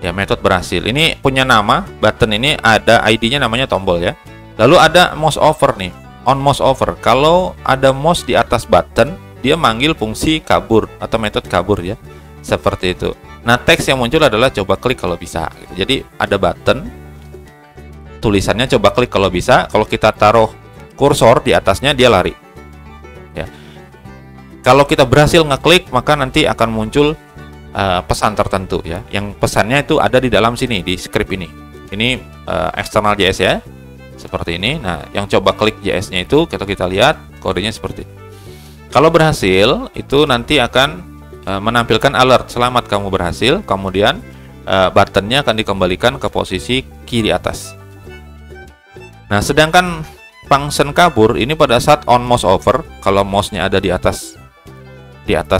Ya, metode berhasil. Ini punya nama, button ini ada ID-nya namanya tombol ya. Lalu ada mouse over nih, on mouse over. Kalau ada mouse di atas button, dia manggil fungsi kabur atau metode kabur ya. Seperti itu. Nah, teks yang muncul adalah coba klik kalau bisa gitu. Jadi ada button, tulisannya coba klik kalau bisa. Kalau kita taruh kursor di atasnya, dia lari ya. Kalau kita berhasil ngeklik, maka nanti akan muncul pesan tertentu ya. Yang pesannya itu ada di dalam sini, di script ini. Ini eksternal JS ya, seperti ini. Nah, yang coba klik JS-nya itu kita lihat kodenya seperti ini. Kalau berhasil, itu nanti akan menampilkan alert, selamat kamu berhasil. Kemudian buttonnya akan dikembalikan ke posisi kiri atas. Nah, sedangkan function kabur ini pada saat on mouse over, kalau mouse-nya ada di atas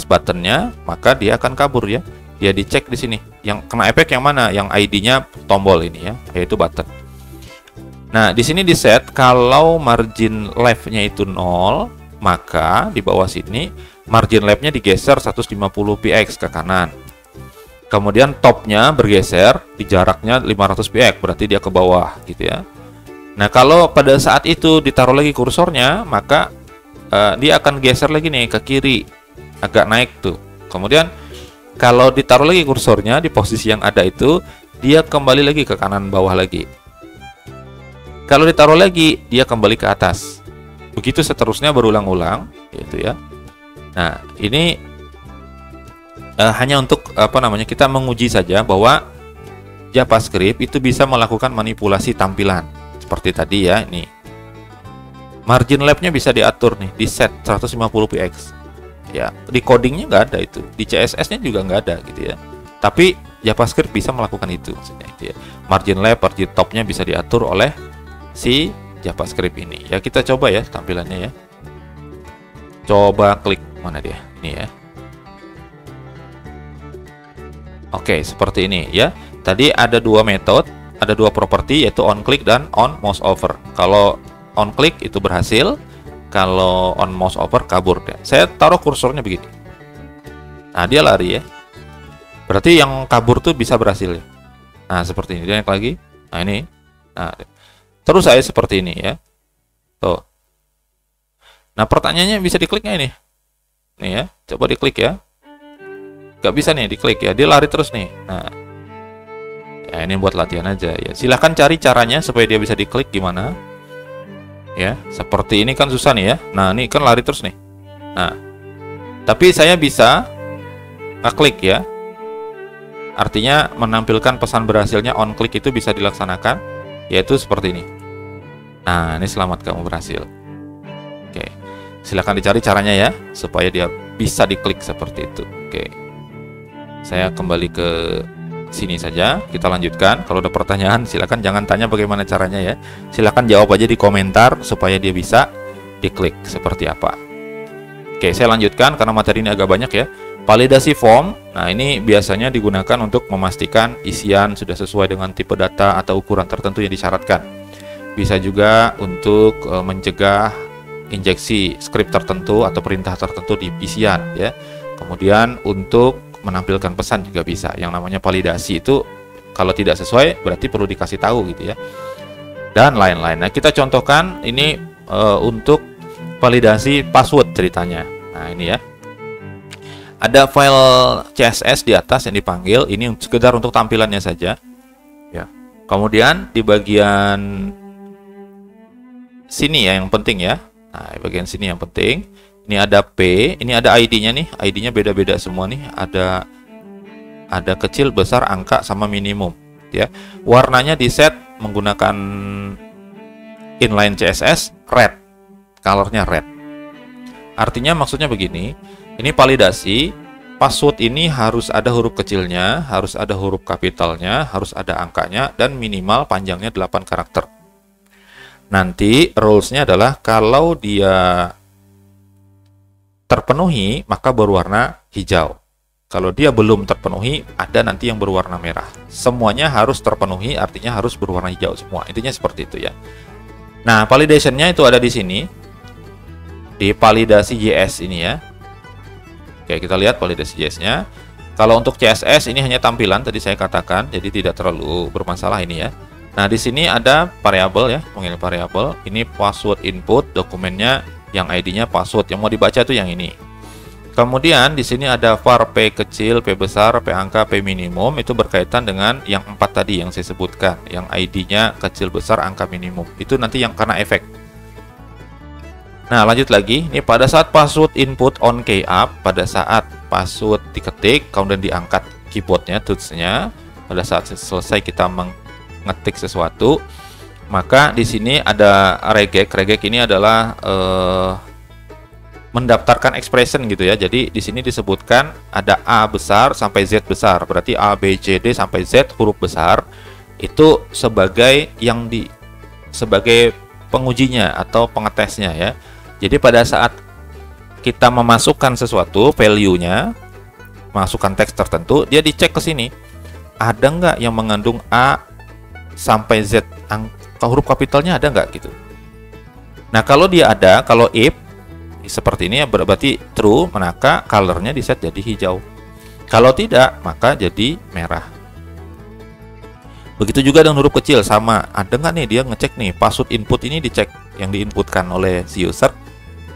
buttonnya, maka dia akan kabur ya. Dia dicek di sini. Yang kena efek yang mana? Yang ID-nya tombol ini ya, yaitu button. Nah, di sini di set kalau margin left-nya itu 0, maka di bawah sini margin left-nya digeser 150 px ke kanan. Kemudian top-nya bergeser di jaraknya 500 px, berarti dia ke bawah gitu ya. Nah, kalau pada saat itu ditaruh lagi kursornya, maka dia akan geser lagi nih ke kiri, agak naik tuh. Kemudian kalau ditaruh lagi kursornya di posisi yang ada itu, dia kembali lagi ke kanan bawah lagi. Kalau ditaruh lagi, dia kembali ke atas. Begitu seterusnya berulang-ulang, gitu ya. Nah, ini hanya untuk kita menguji saja bahwa JavaScript itu bisa melakukan manipulasi tampilan seperti tadi ya. Ini margin left-nya bisa diatur nih, di set 150 px. Ya, di codingnya nggak ada itu, di CSS-nya juga nggak ada gitu ya. Tapi JavaScript bisa melakukan itu, maksudnya itu ya. Margin left, margin top-nya bisa diatur oleh si JavaScript ini. Ya, kita coba ya tampilannya ya. Coba klik mana dia? Ini ya. Oke, seperti ini ya. Tadi ada dua metode, ada dua properti, yaitu on click dan on mouse over. Kalau on click itu berhasil, kalau on mouse over kabur deh. Saya taruh kursornya begini. Nah, dia lari ya. Berarti yang kabur tuh bisa berhasil ya. Nah, seperti ini. Dia naik lagi. Nah, ini. Nah, terus saya seperti ini ya. Tuh. Nah, pertanyaannya bisa diklik nggak ini? Nih ya, coba diklik ya. Gak bisa nih diklik ya. Dia lari terus nih. Nah, ya ini buat latihan aja ya. Silahkan cari caranya supaya dia bisa diklik gimana. Ya, seperti ini kan susah nih ya. Nah, ini kan lari terus nih. Nah, tapi saya bisa ngeklik ya. Artinya menampilkan pesan berhasilnya on click itu bisa dilaksanakan, yaitu seperti ini. Nah, ini selamat kamu berhasil. Oke, silahkan dicari caranya ya, supaya dia bisa diklik seperti itu. Oke, saya kembali ke sini saja, kita lanjutkan. Kalau ada pertanyaan silakan jangan tanya bagaimana caranya ya, silakan jawab aja di komentar supaya dia bisa diklik seperti apa. Oke, saya lanjutkan karena materi ini agak banyak ya. Validasi form, nah ini biasanya digunakan untuk memastikan isian sudah sesuai dengan tipe data atau ukuran tertentu yang disyaratkan. Bisa juga untuk mencegah injeksi script tertentu atau perintah tertentu di isian ya. Kemudian untuk menampilkan pesan juga bisa. Yang namanya validasi itu kalau tidak sesuai berarti perlu dikasih tahu gitu ya. Dan lain-lain. Nah, kita contohkan ini untuk validasi password ceritanya. Nah, ini ya. Ada file CSS di atas yang dipanggil, ini sekedar untuk tampilannya saja. Ya. Kemudian di bagian sini ya yang penting ya. Nah, bagian sini yang penting. Ini ada P, ini ada ID-nya nih, ID-nya beda-beda semua nih, ada kecil, besar, angka, sama minimum, ya. Warnanya di set menggunakan inline CSS red, colornya red. Artinya maksudnya begini, ini validasi, password ini harus ada huruf kecilnya, harus ada huruf kapitalnya, harus ada angkanya, dan minimal panjangnya 8 karakter. Nanti rules-nya adalah kalau dia terpenuhi, maka berwarna hijau. Kalau dia belum terpenuhi, ada nanti yang berwarna merah. Semuanya harus terpenuhi, artinya harus berwarna hijau semua. Intinya seperti itu ya. Nah, validation-nya itu ada di sini. Di validasi JS ini ya. Oke, kita lihat validasi JS-nya. Kalau untuk CSS ini hanya tampilan tadi saya katakan, jadi tidak terlalu bermasalah ini ya. Nah, di sini ada variabel ya, mengirim variabel. Ini password input, dokumennya yang ID-nya password. Yang mau dibaca itu yang ini. Kemudian di sini ada var P kecil, P besar, P angka, P minimum. Itu berkaitan dengan yang 4 tadi yang saya sebutkan. Yang ID-nya kecil, besar, angka minimum. Itu nanti yang karena efek. Nah, lanjut lagi. Ini pada saat password input on key up, pada saat password diketik, kemudian diangkat keyboardnya, tools-nya. Pada saat selesai kita mengetik sesuatu, maka di sini ada regek. Regek ini adalah mendaftarkan expression gitu ya. Jadi di sini disebutkan ada A besar sampai Z besar. Berarti A, B, C, D sampai Z huruf besar itu sebagai sebagai pengujinya atau pengetesnya ya. Jadi pada saat kita memasukkan sesuatu, value-nya, masukkan teks tertentu, dia dicek ke sini. Ada nggak yang mengandung A sampai Z? Huruf kapitalnya ada nggak gitu. Nah, kalau dia ada, kalau if seperti ini ya berarti true, maka colornya di set jadi hijau. Kalau tidak, maka jadi merah. Begitu juga dengan huruf kecil, sama. Ada nggak nih dia ngecek nih password input ini, dicek yang diinputkan oleh si user,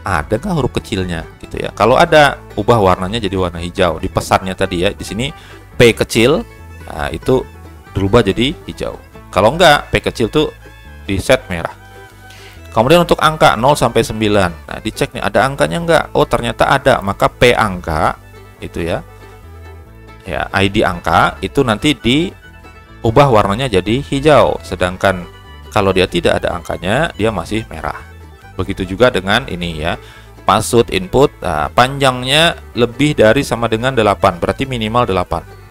ada nggak huruf kecilnya gitu ya. Kalau ada, ubah warnanya jadi warna hijau. Di pesannya tadi ya, di sini P kecil, nah, itu berubah jadi hijau. Kalau enggak, P kecil tuh di set merah. Kemudian untuk angka 0 sampai 9. Nah, dicek nih ada angkanya enggak? Oh, ternyata ada. Maka P angka itu ya. Ya, ID angka itu nanti diubah warnanya jadi hijau. Sedangkan kalau dia tidak ada angkanya, dia masih merah. Begitu juga dengan ini ya. Password input, nah, panjangnya lebih dari sama dengan 8. Berarti minimal 8.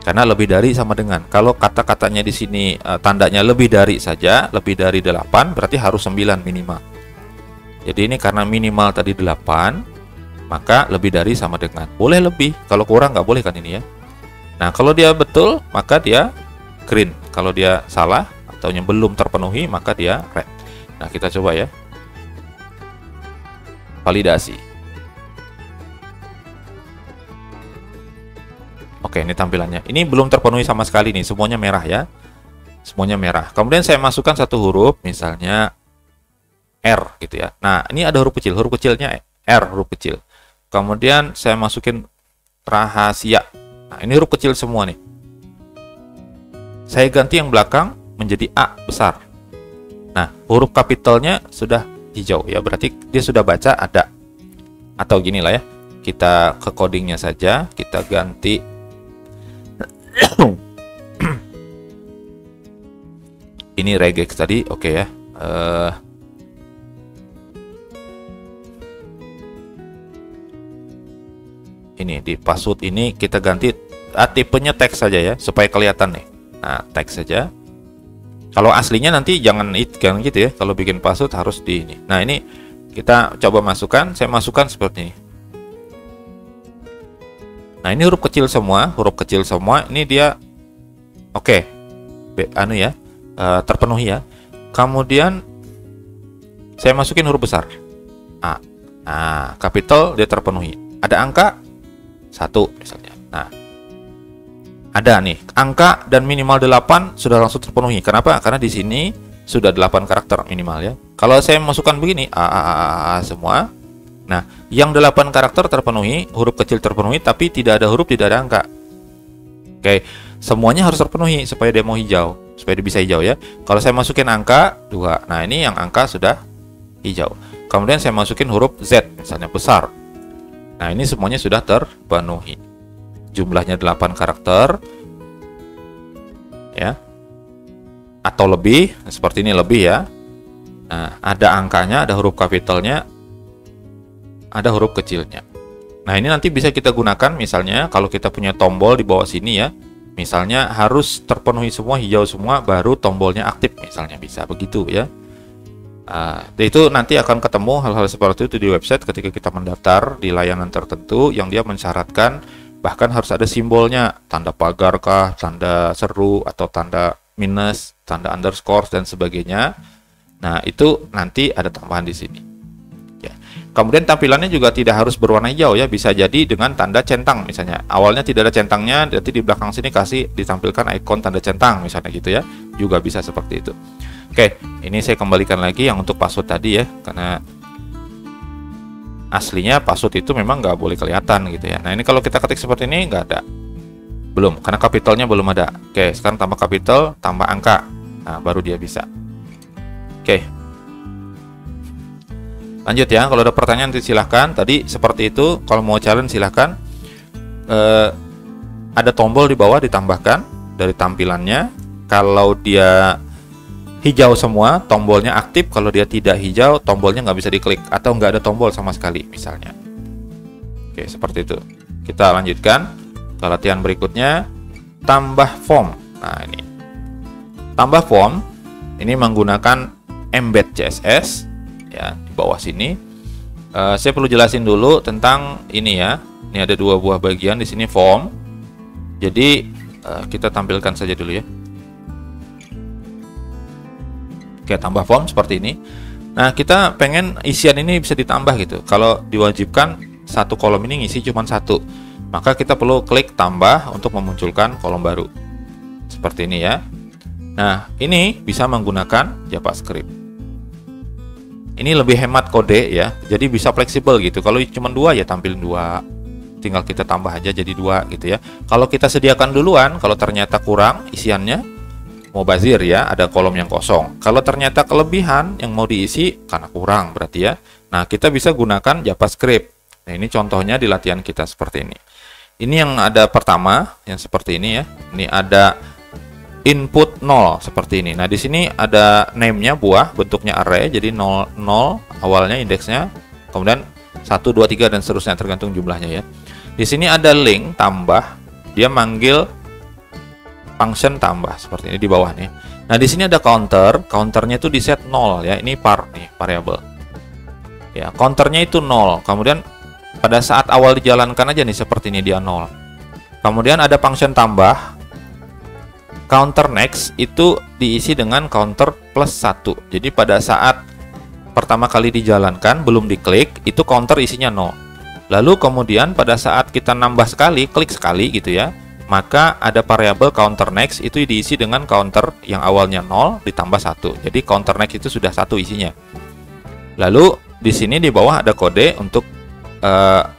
Karena lebih dari sama dengan. Kalau kata-katanya di sini tandanya lebih dari saja, lebih dari 8 berarti harus 9 minimal. Jadi ini karena minimal tadi 8, maka lebih dari sama dengan. Boleh lebih, kalau kurang nggak boleh kan ini ya. Nah, kalau dia betul, maka dia green. Kalau dia salah atau yang belum terpenuhi, maka dia red. Nah, kita coba ya. Validasi. Oke, ini tampilannya. Ini belum terpenuhi sama sekali nih, semuanya merah ya. Semuanya merah. Kemudian saya masukkan satu huruf, misalnya R gitu ya. Nah, ini ada huruf kecil. Huruf kecilnya R, huruf kecil. Kemudian saya masukin rahasia. Nah, ini huruf kecil semua nih. Saya ganti yang belakang menjadi A besar. Nah, huruf kapitalnya sudah hijau ya, berarti dia sudah baca ada. Atau gini lah ya. Kita ke codingnya saja, kita ganti ini regex tadi, oke ya. Ini di password ini kita ganti tipenya teks saja ya, supaya kelihatan nih. Nah, teks saja. Kalau aslinya nanti jangan gitu ya. Kalau bikin password harus di ini. Nah, ini kita coba masukkan. Saya masukkan seperti ini. Nah, ini huruf kecil semua, ini dia oke. Ya, terpenuhi ya. Kemudian saya masukin huruf besar. A. Nah, capital dia terpenuhi. Ada angka 1 misalnya. Nah, ada nih, angka dan minimal 8 sudah langsung terpenuhi. Kenapa? Karena di sini sudah 8 karakter minimal ya. Kalau saya masukkan begini, A semua. Nah, yang 8 karakter terpenuhi, huruf kecil terpenuhi, tapi tidak ada huruf, tidak ada angka. Oke, semuanya harus terpenuhi supaya dia mau hijau, supaya dia bisa hijau ya. Kalau saya masukin angka 2, nah ini yang angka sudah hijau. Kemudian saya masukin huruf Z, misalnya besar. Nah, ini semuanya sudah terpenuhi. Jumlahnya 8 karakter, ya, atau lebih, seperti ini lebih ya. Nah, ada angkanya, ada huruf kapitalnya, ada huruf kecilnya. Nah, ini nanti bisa kita gunakan misalnya kalau kita punya tombol di bawah sini ya. Misalnya harus terpenuhi semua, hijau semua, baru tombolnya aktif misalnya, bisa begitu ya. Itu nanti akan ketemu hal-hal seperti itu di website ketika kita mendaftar di layanan tertentu yang dia mensyaratkan bahkan harus ada simbolnya, tanda pagar kah, tanda seru, atau tanda minus, tanda underscore, dan sebagainya. Nah, itu nanti ada tambahan di sini. Ya. Kemudian tampilannya juga tidak harus berwarna hijau ya, bisa jadi dengan tanda centang misalnya. Awalnya tidak ada centangnya, nanti di belakang sini kasih ditampilkan ikon tanda centang misalnya gitu ya. Juga bisa seperti itu. Oke, ini saya kembalikan lagi yang untuk password tadi ya, karena aslinya password itu memang nggak boleh kelihatan gitu ya. Nah, ini kalau kita ketik seperti ini nggak ada. Belum, karena capitalnya belum ada. Oke, sekarang tambah capital, tambah angka. Nah, baru dia bisa. Oke. Lanjut ya, kalau ada pertanyaan nanti silahkan. Tadi seperti itu, kalau mau challenge silahkan. Ada tombol di bawah ditambahkan dari tampilannya. Kalau dia hijau semua, tombolnya aktif. Kalau dia tidak hijau, tombolnya nggak bisa diklik. Atau nggak ada tombol sama sekali misalnya. Oke, seperti itu. Kita lanjutkan ke latihan berikutnya. Tambah form. Nah, ini tambah form. Ini menggunakan embed CSS ya, di bawah sini. Saya perlu jelasin dulu tentang ini ya. Ini ada dua buah bagian di sini form. Jadi kita tampilkan saja dulu ya. Oke, tambah form seperti ini. Nah, kita pengen isian ini bisa ditambah gitu. Kalau diwajibkan satu kolom ini ngisi cuma satu, maka kita perlu klik tambah untuk memunculkan kolom baru. Seperti ini ya. Nah, ini bisa menggunakan JavaScript. Ini lebih hemat kode ya, jadi bisa fleksibel gitu. Kalau cuma dua ya tampilin dua, tinggal kita tambah aja jadi dua gitu ya. Kalau kita sediakan duluan, kalau ternyata kurang isiannya, mubazir ya, ada kolom yang kosong. Kalau ternyata kelebihan yang mau diisi karena kurang berarti ya. Nah, kita bisa gunakan JavaScript. Nah, ini contohnya di latihan kita seperti ini. Ini yang ada pertama, yang seperti ini ya. Ini ada input 0 seperti ini. Nah, di sini ada name-nya buah, bentuknya array, jadi 0 awalnya indeksnya, kemudian 1 2 3 dan seterusnya tergantung jumlahnya ya. Di sini ada link tambah, dia manggil function tambah seperti ini di bawah nih. Nah, di sini ada counter, counternya itu di set 0 ya. Ini variable. Ya, counternya itu 0. Kemudian pada saat awal dijalankan aja nih seperti ini dia 0. Kemudian ada function tambah. Counter next itu diisi dengan counter plus 1. Jadi pada saat pertama kali dijalankan belum diklik, itu counter isinya 0. Lalu kemudian pada saat kita nambah sekali, klik sekali gitu ya, maka ada variabel counter next itu diisi dengan counter yang awalnya 0 ditambah 1. Jadi counter next itu sudah 1 isinya. Lalu di sini di bawah ada kode untuk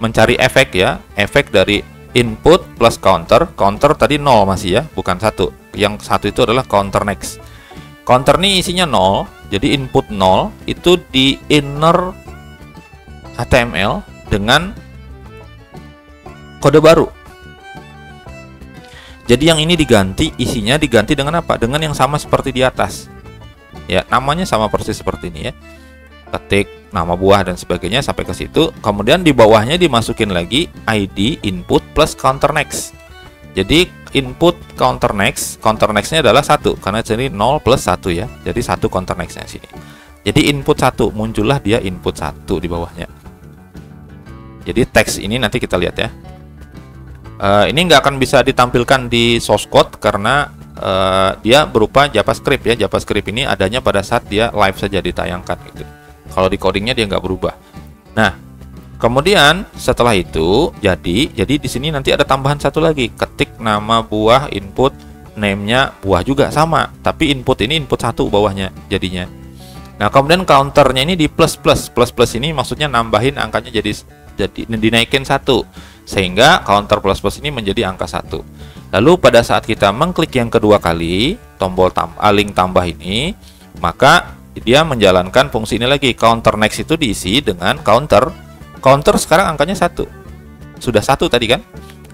mencari efek ya. Efek dari input plus counter. Counter tadi 0 masih ya, bukan 1. Yang 1 itu adalah counter next. Counter ini isinya 0. Jadi input 0 itu di inner HTML dengan kode baru. Jadi yang ini diganti, isinya diganti dengan apa? Dengan yang sama seperti di atas. Ya, namanya sama persis seperti ini ya. Ketik nama buah dan sebagainya sampai ke situ. Kemudian di bawahnya dimasukin lagi ID input plus counter next. Jadi input counter next-nya adalah 1 karena jadi 0 plus 1 ya. Jadi 1 counter next-nya sini. Jadi input 1, muncullah dia input 1 di bawahnya. Jadi teks ini nanti kita lihat ya. Ini nggak akan bisa ditampilkan di source code karena dia berupa JavaScript ya. JavaScript ini adanya pada saat dia live saja ditayangkan gitu. Kalau di codingnya dia nggak berubah. Nah, kemudian setelah itu jadi di sini nanti ada tambahan satu lagi. Ketik nama buah, input name-nya buah juga sama, tapi input ini input 1 bawahnya jadinya. Nah, kemudian counternya ini di plus ini maksudnya nambahin angkanya jadi dinaikin 1. Sehingga counter plus ini menjadi angka 1. Lalu pada saat kita mengklik yang kedua kali tombol link tambah ini, maka dia menjalankan fungsi ini lagi. Counter next itu diisi dengan counter sekarang angkanya 1. Sudah 1 tadi kan.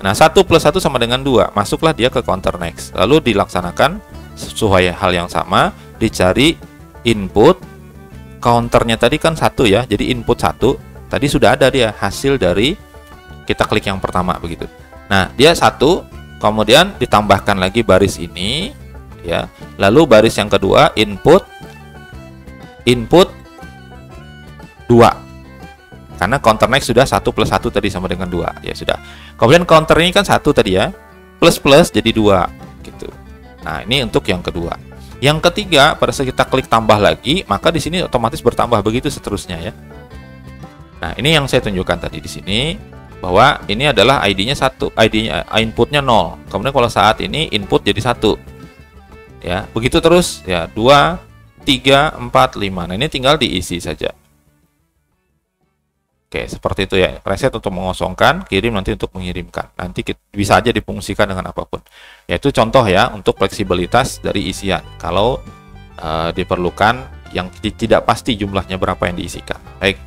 Nah, 1 plus 1 sama dengan 2. Masuklah dia ke counter next. Lalu dilaksanakan sesuai hal yang sama, dicari input. Counternya tadi kan 1 ya. Jadi input 1. Tadi sudah ada dia hasil dari kita klik yang pertama begitu. Nah, dia 1, kemudian ditambahkan lagi baris ini ya. Lalu baris yang kedua input 2. Karena counter next sudah 1 plus 1 tadi sama dengan 2. Ya sudah. Kemudian counter ini kan 1 tadi ya. Plus plus jadi 2 gitu. Nah, ini untuk yang kedua. Yang ketiga, pada saat kita klik tambah lagi, maka di sini otomatis bertambah begitu seterusnya ya. Nah, ini yang saya tunjukkan tadi di sini bahwa ini adalah ID-nya 1, ID-nya inputnya 0. Kemudian kalau saat ini input jadi 1. Ya, begitu terus ya, 2 3 4 5. Nah, ini tinggal diisi saja. Oke, seperti itu ya. Reset untuk mengosongkan, kirim nanti untuk mengirimkan. Nanti bisa aja difungsikan dengan apapun. Yaitu contoh ya untuk fleksibilitas dari isian. Kalau diperlukan yang tidak pasti jumlahnya berapa yang diisikan. Baik.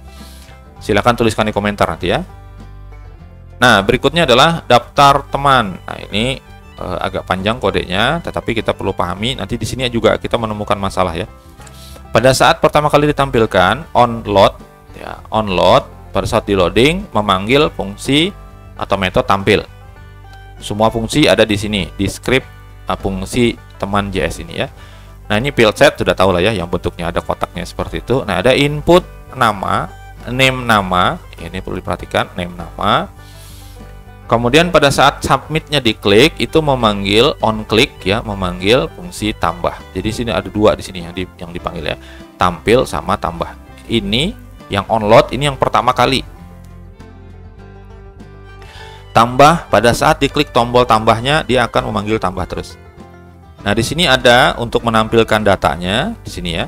Silakan tuliskan di komentar nanti ya. Nah, berikutnya adalah daftar teman. Nah, ini agak panjang kodenya, tetapi kita perlu pahami. Nanti di sini juga kita menemukan masalah ya. Pada saat pertama kali ditampilkan onload, ya, onload pada saat di loading memanggil fungsi atau metode tampil. Semua fungsi ada di sini di script fungsi teman JS ini ya. Nah, ini field set sudah tahu lah ya, yang bentuknya ada kotaknya seperti itu. Nah, ada input nama, name nama, ini perlu diperhatikan, name nama. Kemudian pada saat submitnya diklik itu memanggil on click ya, memanggil fungsi tambah. Jadi sini ada 2 di sini yang dipanggil ya, tampil sama tambah. Ini yang onload, ini yang pertama kali. Tambah pada saat diklik tombol tambahnya dia akan memanggil tambah terus. Nah, di sini ada untuk menampilkan datanya di sini ya.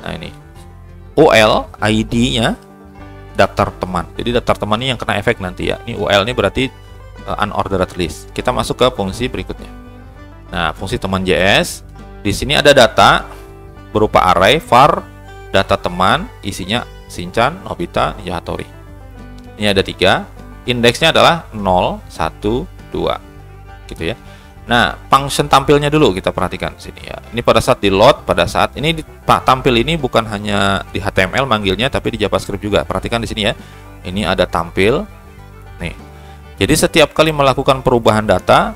Nah, ini UL ID-nya daftar teman. Jadi daftar teman ini yang kena efek nanti ya. Ini UL ini berarti unordered list. Kita masuk ke fungsi berikutnya. Nah, fungsi teman JS. Di sini ada data berupa array var data teman, isinya Shinchan, Nobita, Ninja Hattori. Ini ada 3. Indeksnya adalah 0, 1, 2. Gitu ya. Nah, function tampilnya dulu kita perhatikan di sini ya. Ini pada saat di load, pada saat ini tampil ini bukan hanya di HTML manggilnya, tapi di JavaScript juga. Perhatikan di sini ya. Ini ada tampil. Nih. Jadi setiap kali melakukan perubahan data,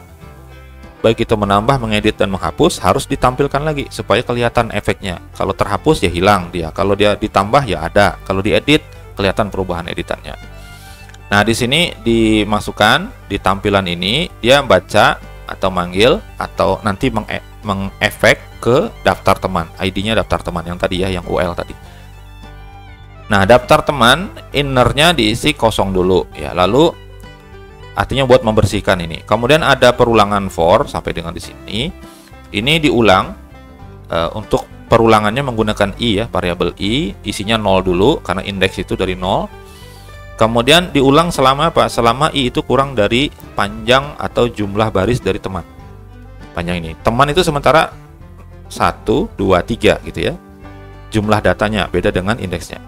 baik itu menambah, mengedit dan menghapus, harus ditampilkan lagi supaya kelihatan efeknya. Kalau terhapus ya hilang dia. Kalau dia ditambah ya ada. Kalau diedit kelihatan perubahan editannya. Nah, di sini dimasukkan di tampilan ini dia baca atau manggil atau nanti mengefek ke daftar teman, ID-nya daftar teman yang tadi ya, yang UL tadi. Nah, daftar teman innernya diisi kosong dulu ya, lalu artinya buat membersihkan ini. Kemudian ada perulangan for sampai dengan di sini. Ini diulang untuk perulangannya menggunakan i ya, variabel i, isinya 0 dulu karena indeks itu dari 0. Kemudian diulang selama apa? Selama i itu kurang dari panjang atau jumlah baris dari teman. Panjang ini. Teman itu sementara 1, 2, 3 gitu ya. Jumlah datanya beda dengan indeksnya.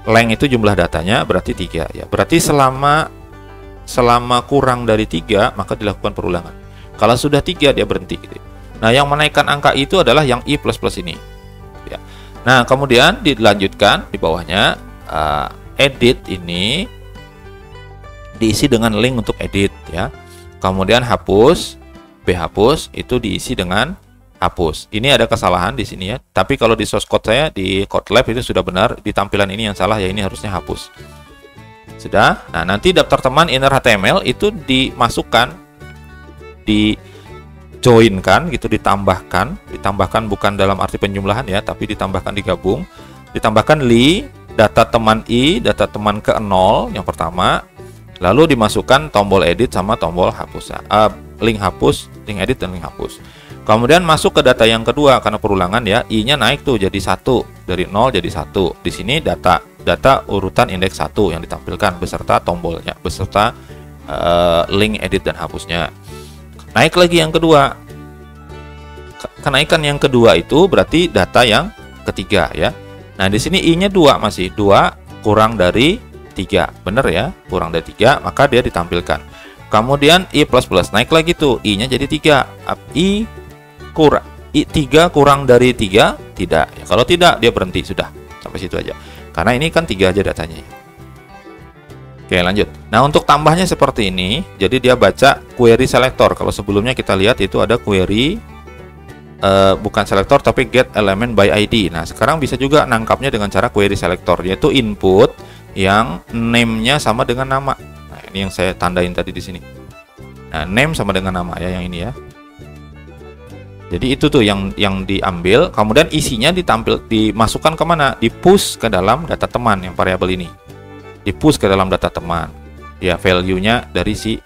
Length itu jumlah datanya berarti 3 ya. Berarti selama kurang dari 3 maka dilakukan perulangan. Kalau sudah 3 dia berhenti gitu. Nah, yang menaikkan angka itu adalah yang i++ ini. Ya. Nah, kemudian dilanjutkan di bawahnya edit ini diisi dengan link untuk edit ya. Kemudian hapus, phapus itu diisi dengan hapus. Ini ada kesalahan di sini ya. Tapi kalau di source code saya di Kotlab itu sudah benar. Di tampilan ini yang salah ya, ini harusnya hapus. Sudah. Nah, nanti daftar teman inner HTML itu dimasukkan, dijoinkan gitu, ditambahkan bukan dalam arti penjumlahan ya, tapi ditambahkan, digabung. Ditambahkan li data teman i, data teman ke 0 yang pertama. Lalu dimasukkan tombol edit sama tombol hapus, link hapus, link edit dan link hapus. Kemudian masuk ke data yang kedua karena perulangan ya, i-nya naik tuh jadi 1, dari 0 jadi 1. Di sini data urutan indeks 1 yang ditampilkan beserta tombolnya, beserta link edit dan hapusnya. Naik lagi yang kedua. Kenaikan yang kedua itu berarti data yang ketiga ya. Nah, di sini i-nya 2 masih 2 kurang dari 3, bener ya, kurang dari 3 maka dia ditampilkan. Kemudian i++ naik lagi tuh, i-nya jadi 3. I 3 kurang dari 3 tidak ya. Kalau tidak dia berhenti, sudah sampai situ aja. Karena ini kan 3 aja datanya. Oke, lanjut. Nah, untuk tambahnya seperti ini. Jadi dia baca query selector. Kalau sebelumnya kita lihat itu ada query bukan selektor tapi get element by ID. Nah, sekarang bisa juga nangkapnya dengan cara query selector, yaitu input yang name-nya sama dengan nama. Nah, ini yang saya tandain tadi di sini. Nah, name sama dengan nama ya, yang ini ya. Jadi itu tuh yang diambil, kemudian isinya dimasukkan kemana? Di-push ke dalam data teman yang variabel ini. Di-push ke dalam data teman. Ya, value-nya dari si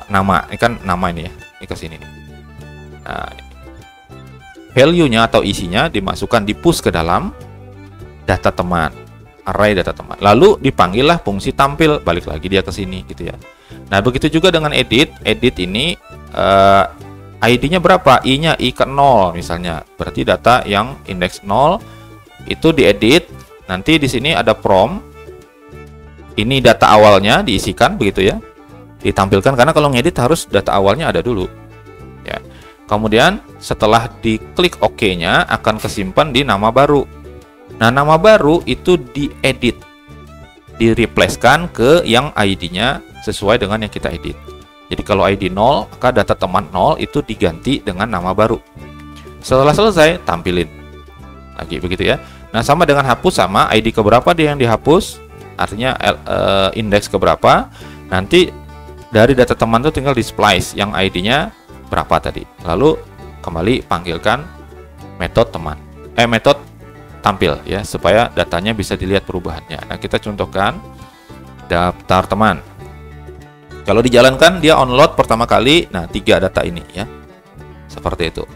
nama. Ini kan nama ini ya. Ini ke sini nih. Nah, value-nya atau isinya dimasukkan, di-push ke dalam data teman, array data teman. Lalu dipanggillah fungsi tampil, balik lagi dia ke sini gitu ya. Nah, begitu juga dengan edit. Edit ini ID-nya berapa? I-nya I ke 0 misalnya. Berarti data yang indeks 0 itu diedit. Nanti di sini ada prompt. Ini data awalnya diisikan begitu ya. Ditampilkan, karena kalau ngedit harus data awalnya ada dulu. Ya. Kemudian setelah diklik OK-nya akan kesimpan di nama baru. Nah, nama baru itu diedit, direplacekan ke yang ID-nya sesuai dengan yang kita edit. Jadi kalau ID 0, maka data teman 0 itu diganti dengan nama baru. Setelah selesai, tampilin lagi begitu ya. Nah, sama dengan hapus, sama ID keberapa dia yang dihapus, artinya indeks keberapa. Nanti dari data teman itu tinggal di splice yang ID-nya berapa tadi. Lalu kembali panggilkan metode teman, metode tampil ya, supaya datanya bisa dilihat perubahannya. Nah, kita contohkan daftar teman. Kalau dijalankan dia onload pertama kali, nah 3 data ini ya, seperti itu.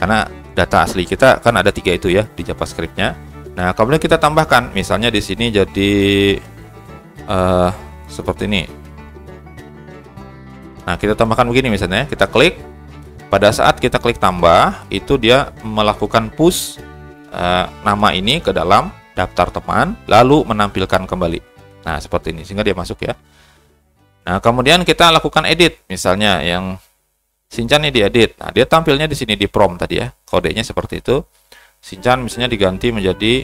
Karena data asli kita kan ada 3 itu ya di JavaScript-nya. Nah, kemudian kita tambahkan, misalnya di sini jadi seperti ini. Nah, kita tambahkan begini misalnya, kita klik. Pada saat kita klik tambah, itu dia melakukan push nama ini ke dalam daftar teman, lalu menampilkan kembali. Nah, seperti ini, sehingga dia masuk ya. Nah, kemudian kita lakukan edit, misalnya yang Shinchan ini diedit. Nah, dia tampilnya di sini di prompt tadi ya, kodenya seperti itu. Shinchan misalnya diganti menjadi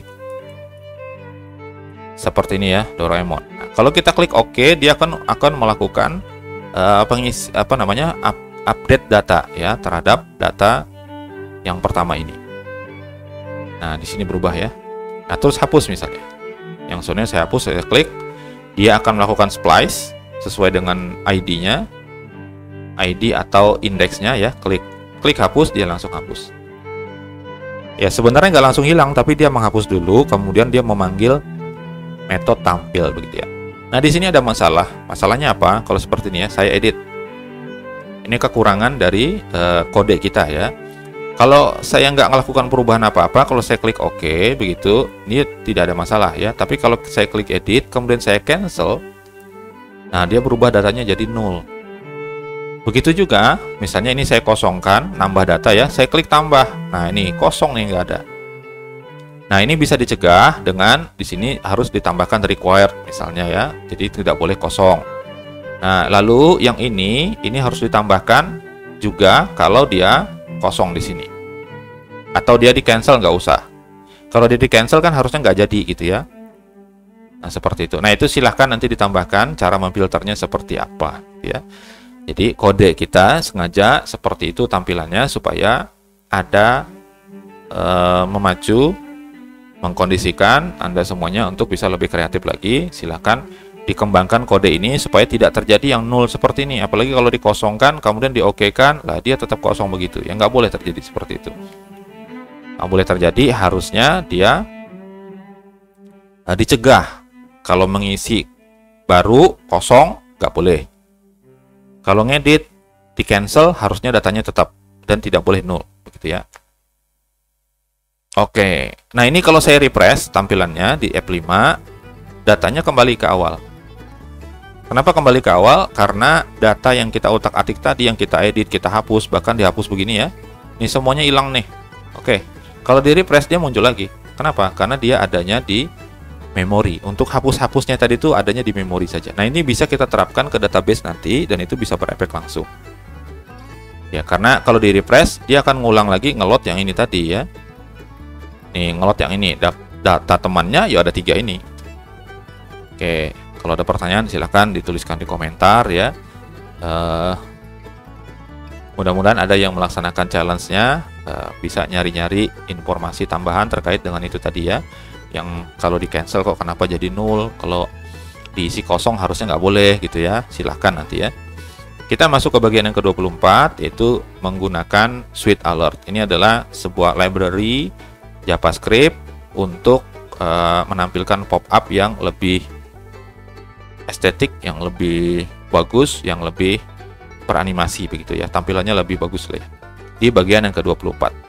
seperti ini ya, Doraemon. Nah, kalau kita klik OK, dia akan melakukan update data ya terhadap data yang pertama ini. Nah, di sini berubah ya. Nah, terus hapus misalnya. Yang soalnya saya hapus, saya klik, dia akan melakukan splice sesuai dengan ID-nya, ID atau indeksnya ya. Klik hapus, dia langsung hapus. Ya, sebenarnya nggak langsung hilang, tapi dia menghapus dulu, kemudian dia memanggil metode tampil begitu ya. Nah, di sini ada masalah. Masalahnya apa? Kalau seperti ini ya, saya edit. Ini kekurangan dari kode kita ya. Kalau saya nggak melakukan perubahan apa-apa, kalau saya klik OK begitu, ini tidak ada masalah ya. Tapi kalau saya klik edit, kemudian saya cancel, nah dia berubah datanya jadi 0. Begitu juga, misalnya ini saya kosongkan, nambah data ya, saya klik tambah. Nah, ini kosong nih, nggak ada. Nah, ini bisa dicegah dengan di sini harus ditambahkan required misalnya ya. Jadi tidak boleh kosong. Nah, lalu yang ini harus ditambahkan juga kalau dia kosong di sini. Atau dia di cancel, nggak usah. Kalau dia di cancel kan harusnya nggak jadi gitu ya. Nah, seperti itu. Nah, itu silahkan nanti ditambahkan cara memfilternya seperti apa ya. Jadi kode kita sengaja seperti itu tampilannya supaya ada memacu, mengkondisikan Anda semuanya untuk bisa lebih kreatif lagi. Silahkan dikembangkan kode ini supaya tidak terjadi yang 0 seperti ini. Apalagi kalau dikosongkan kemudian di-OK-kan, lah dia tetap kosong begitu. Ya, nggak boleh terjadi seperti itu. Nggak boleh terjadi, harusnya dia dicegah. Kalau mengisi baru kosong, nggak boleh. Kalau ngedit, di cancel, harusnya datanya tetap dan tidak boleh 0, begitu ya. Oke, nah ini kalau saya refresh tampilannya di F5, datanya kembali ke awal. Kenapa kembali ke awal? Karena data yang kita utak-atik tadi, yang kita edit, kita hapus, bahkan dihapus begini ya, ini semuanya hilang nih. Oke, kalau di refresh dia muncul lagi. Kenapa? Karena dia adanya di memori. Untuk hapus-hapusnya tadi itu adanya di memori saja. Nah, ini bisa kita terapkan ke database nanti dan itu bisa berefek langsung. Ya, karena kalau di refresh dia akan ngulang lagi ngelot yang ini tadi ya. Nih, ngelot yang ini. Data temannya ya ada 3 ini. Oke, kalau ada pertanyaan silahkan dituliskan di komentar ya. Mudah-mudahan ada yang melaksanakan challenge-nya bisa nyari-nyari informasi tambahan terkait dengan itu tadi ya, yang kalau di cancel kok kenapa jadi nol, kalau diisi kosong harusnya nggak boleh gitu ya. Silahkan nanti ya. Kita masuk ke bagian yang ke-24, yaitu menggunakan Sweet Alert. Ini adalah sebuah library JavaScript untuk menampilkan pop-up yang lebih estetik, yang lebih bagus, yang lebih beranimasi begitu ya, tampilannya lebih bagus lah ya, di bagian yang ke-24.